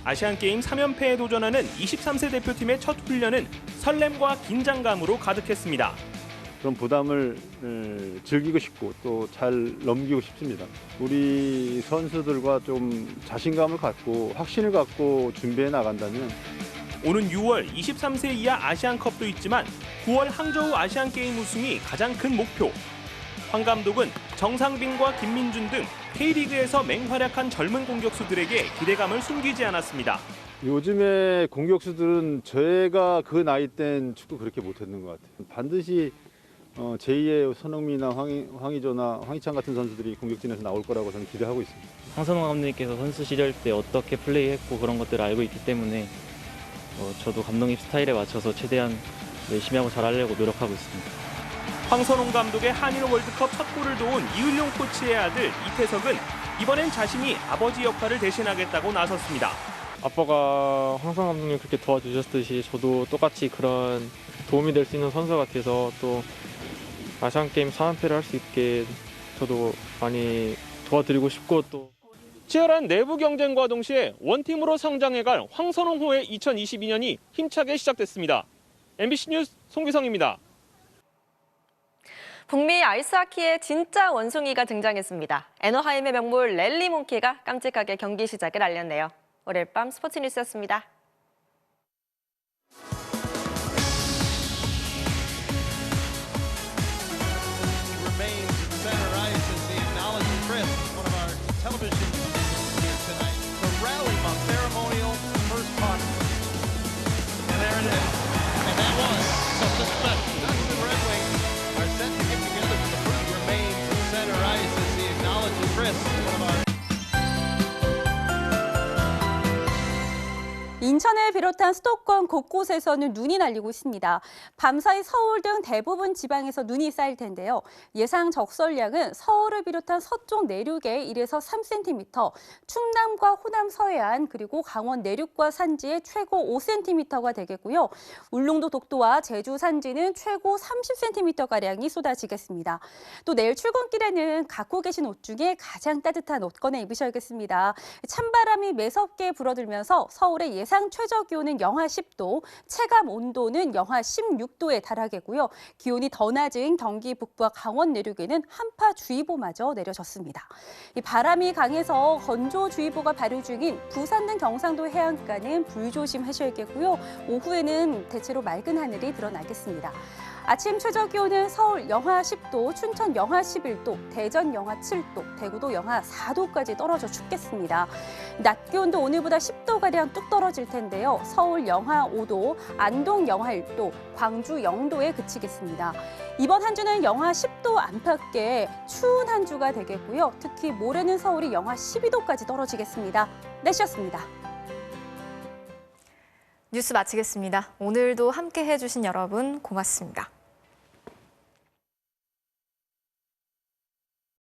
S11: 아시안게임 3연패에 도전하는 23세 대표팀의 첫 훈련은 설렘과 긴장감으로 가득했습니다.
S12: 그런 부담을 즐기고 싶고 또 잘 넘기고 싶습니다. 우리 선수들과 좀 자신감을 갖고 확신을 갖고 준비해 나간다면
S11: 오는 6월 23세 이하 아시안컵도 있지만 9월 항저우 아시안게임 우승이 가장 큰 목표. 황 감독은 정상빈과 김민준 등 K리그에서 맹활약한 젊은 공격수들에게 기대감을 숨기지 않았습니다.
S12: 요즘에 공격수들은 제가 그 나이 땐 축구 그렇게 못했는 것 같아요. 반드시 제2의 손흥민이나 황의조나 황희찬 같은 선수들이 공격진에서 나올 거라고 저는 기대하고 있습니다.
S13: 황선홍 감독님께서 선수 시절 때 어떻게 플레이했고 그런 것들을 알고 있기 때문에 저도 감독님 스타일에 맞춰서 최대한 열심히 하고 잘하려고 노력하고 있습니다.
S11: 황선홍 감독의 한일 월드컵 첫 골을 도운 이을용 코치의 아들 이태석은 이번엔 자신이 아버지 역할을 대신하겠다고 나섰습니다.
S14: 아빠가 황선홍 감독님 그렇게 도와주셨듯이 저도 똑같이 그런 도움이 될 수 있는 선수 같아서 또 아시안게임 3연패를 할 수 있게 저도 많이 도와드리고 싶고 또
S11: 치열한 내부 경쟁과 동시에 원팀으로 성장해갈 황선홍호의 2022년이 힘차게 시작됐습니다. MBC 뉴스 송기성입니다.
S25: 북미 아이스하키의 진짜 원숭이가 등장했습니다. 애너하임의 명물 랠리 몽키가 깜찍하게 경기 시작을 알렸네요. 월요일 밤 스포츠 뉴스였습니다.
S17: 인천을 비롯한 수도권 곳곳에서는 눈이 날리고 있습니다. 밤사이 서울 등 대부분 지방에서 눈이 쌓일 텐데요. 예상 적설량은 서울을 비롯한 서쪽 내륙에 1에서 3cm, 충남과 호남 서해안 그리고 강원 내륙과 산지에 최고 5cm가 되겠고요. 울릉도 독도와 제주 산지는 최고 30cm가량이 쏟아지겠습니다. 또 내일 출근길에는 갖고 계신 옷 중에 가장 따뜻한 옷 꺼내 입으셔야겠습니다. 찬바람이 매섭게 불어들면서 서울의 예상 최저 기온은 영하 10도, 체감 온도는 영하 16도에 달하겠고요. 기온이 더 낮은 경기 북부와 강원 내륙에는 한파주의보마저 내려졌습니다. 이 바람이 강해서 건조주의보가 발효 중인 부산 등 경상도 해안가는 불조심하셔야겠고요. 오후에는 대체로 맑은 하늘이 드러나겠습니다. 아침 최저 기온은 서울 영하 10도, 춘천 영하 11도, 대전 영하 7도, 대구도 영하 4도까지 떨어져 춥겠습니다. 낮 기온도 오늘보다 10도가량 뚝 떨어질 텐데요. 서울 영하 5도, 안동 영하 1도, 광주 0도에 그치겠습니다. 이번 한 주는 영하 10도 안팎의 추운 한 주가 되겠고요. 특히 모레는 서울이 영하 12도까지 떨어지겠습니다. 날씨였습니다.
S6: 뉴스 마치겠습니다. 오늘도 함께 해주신 여러분 고맙습니다.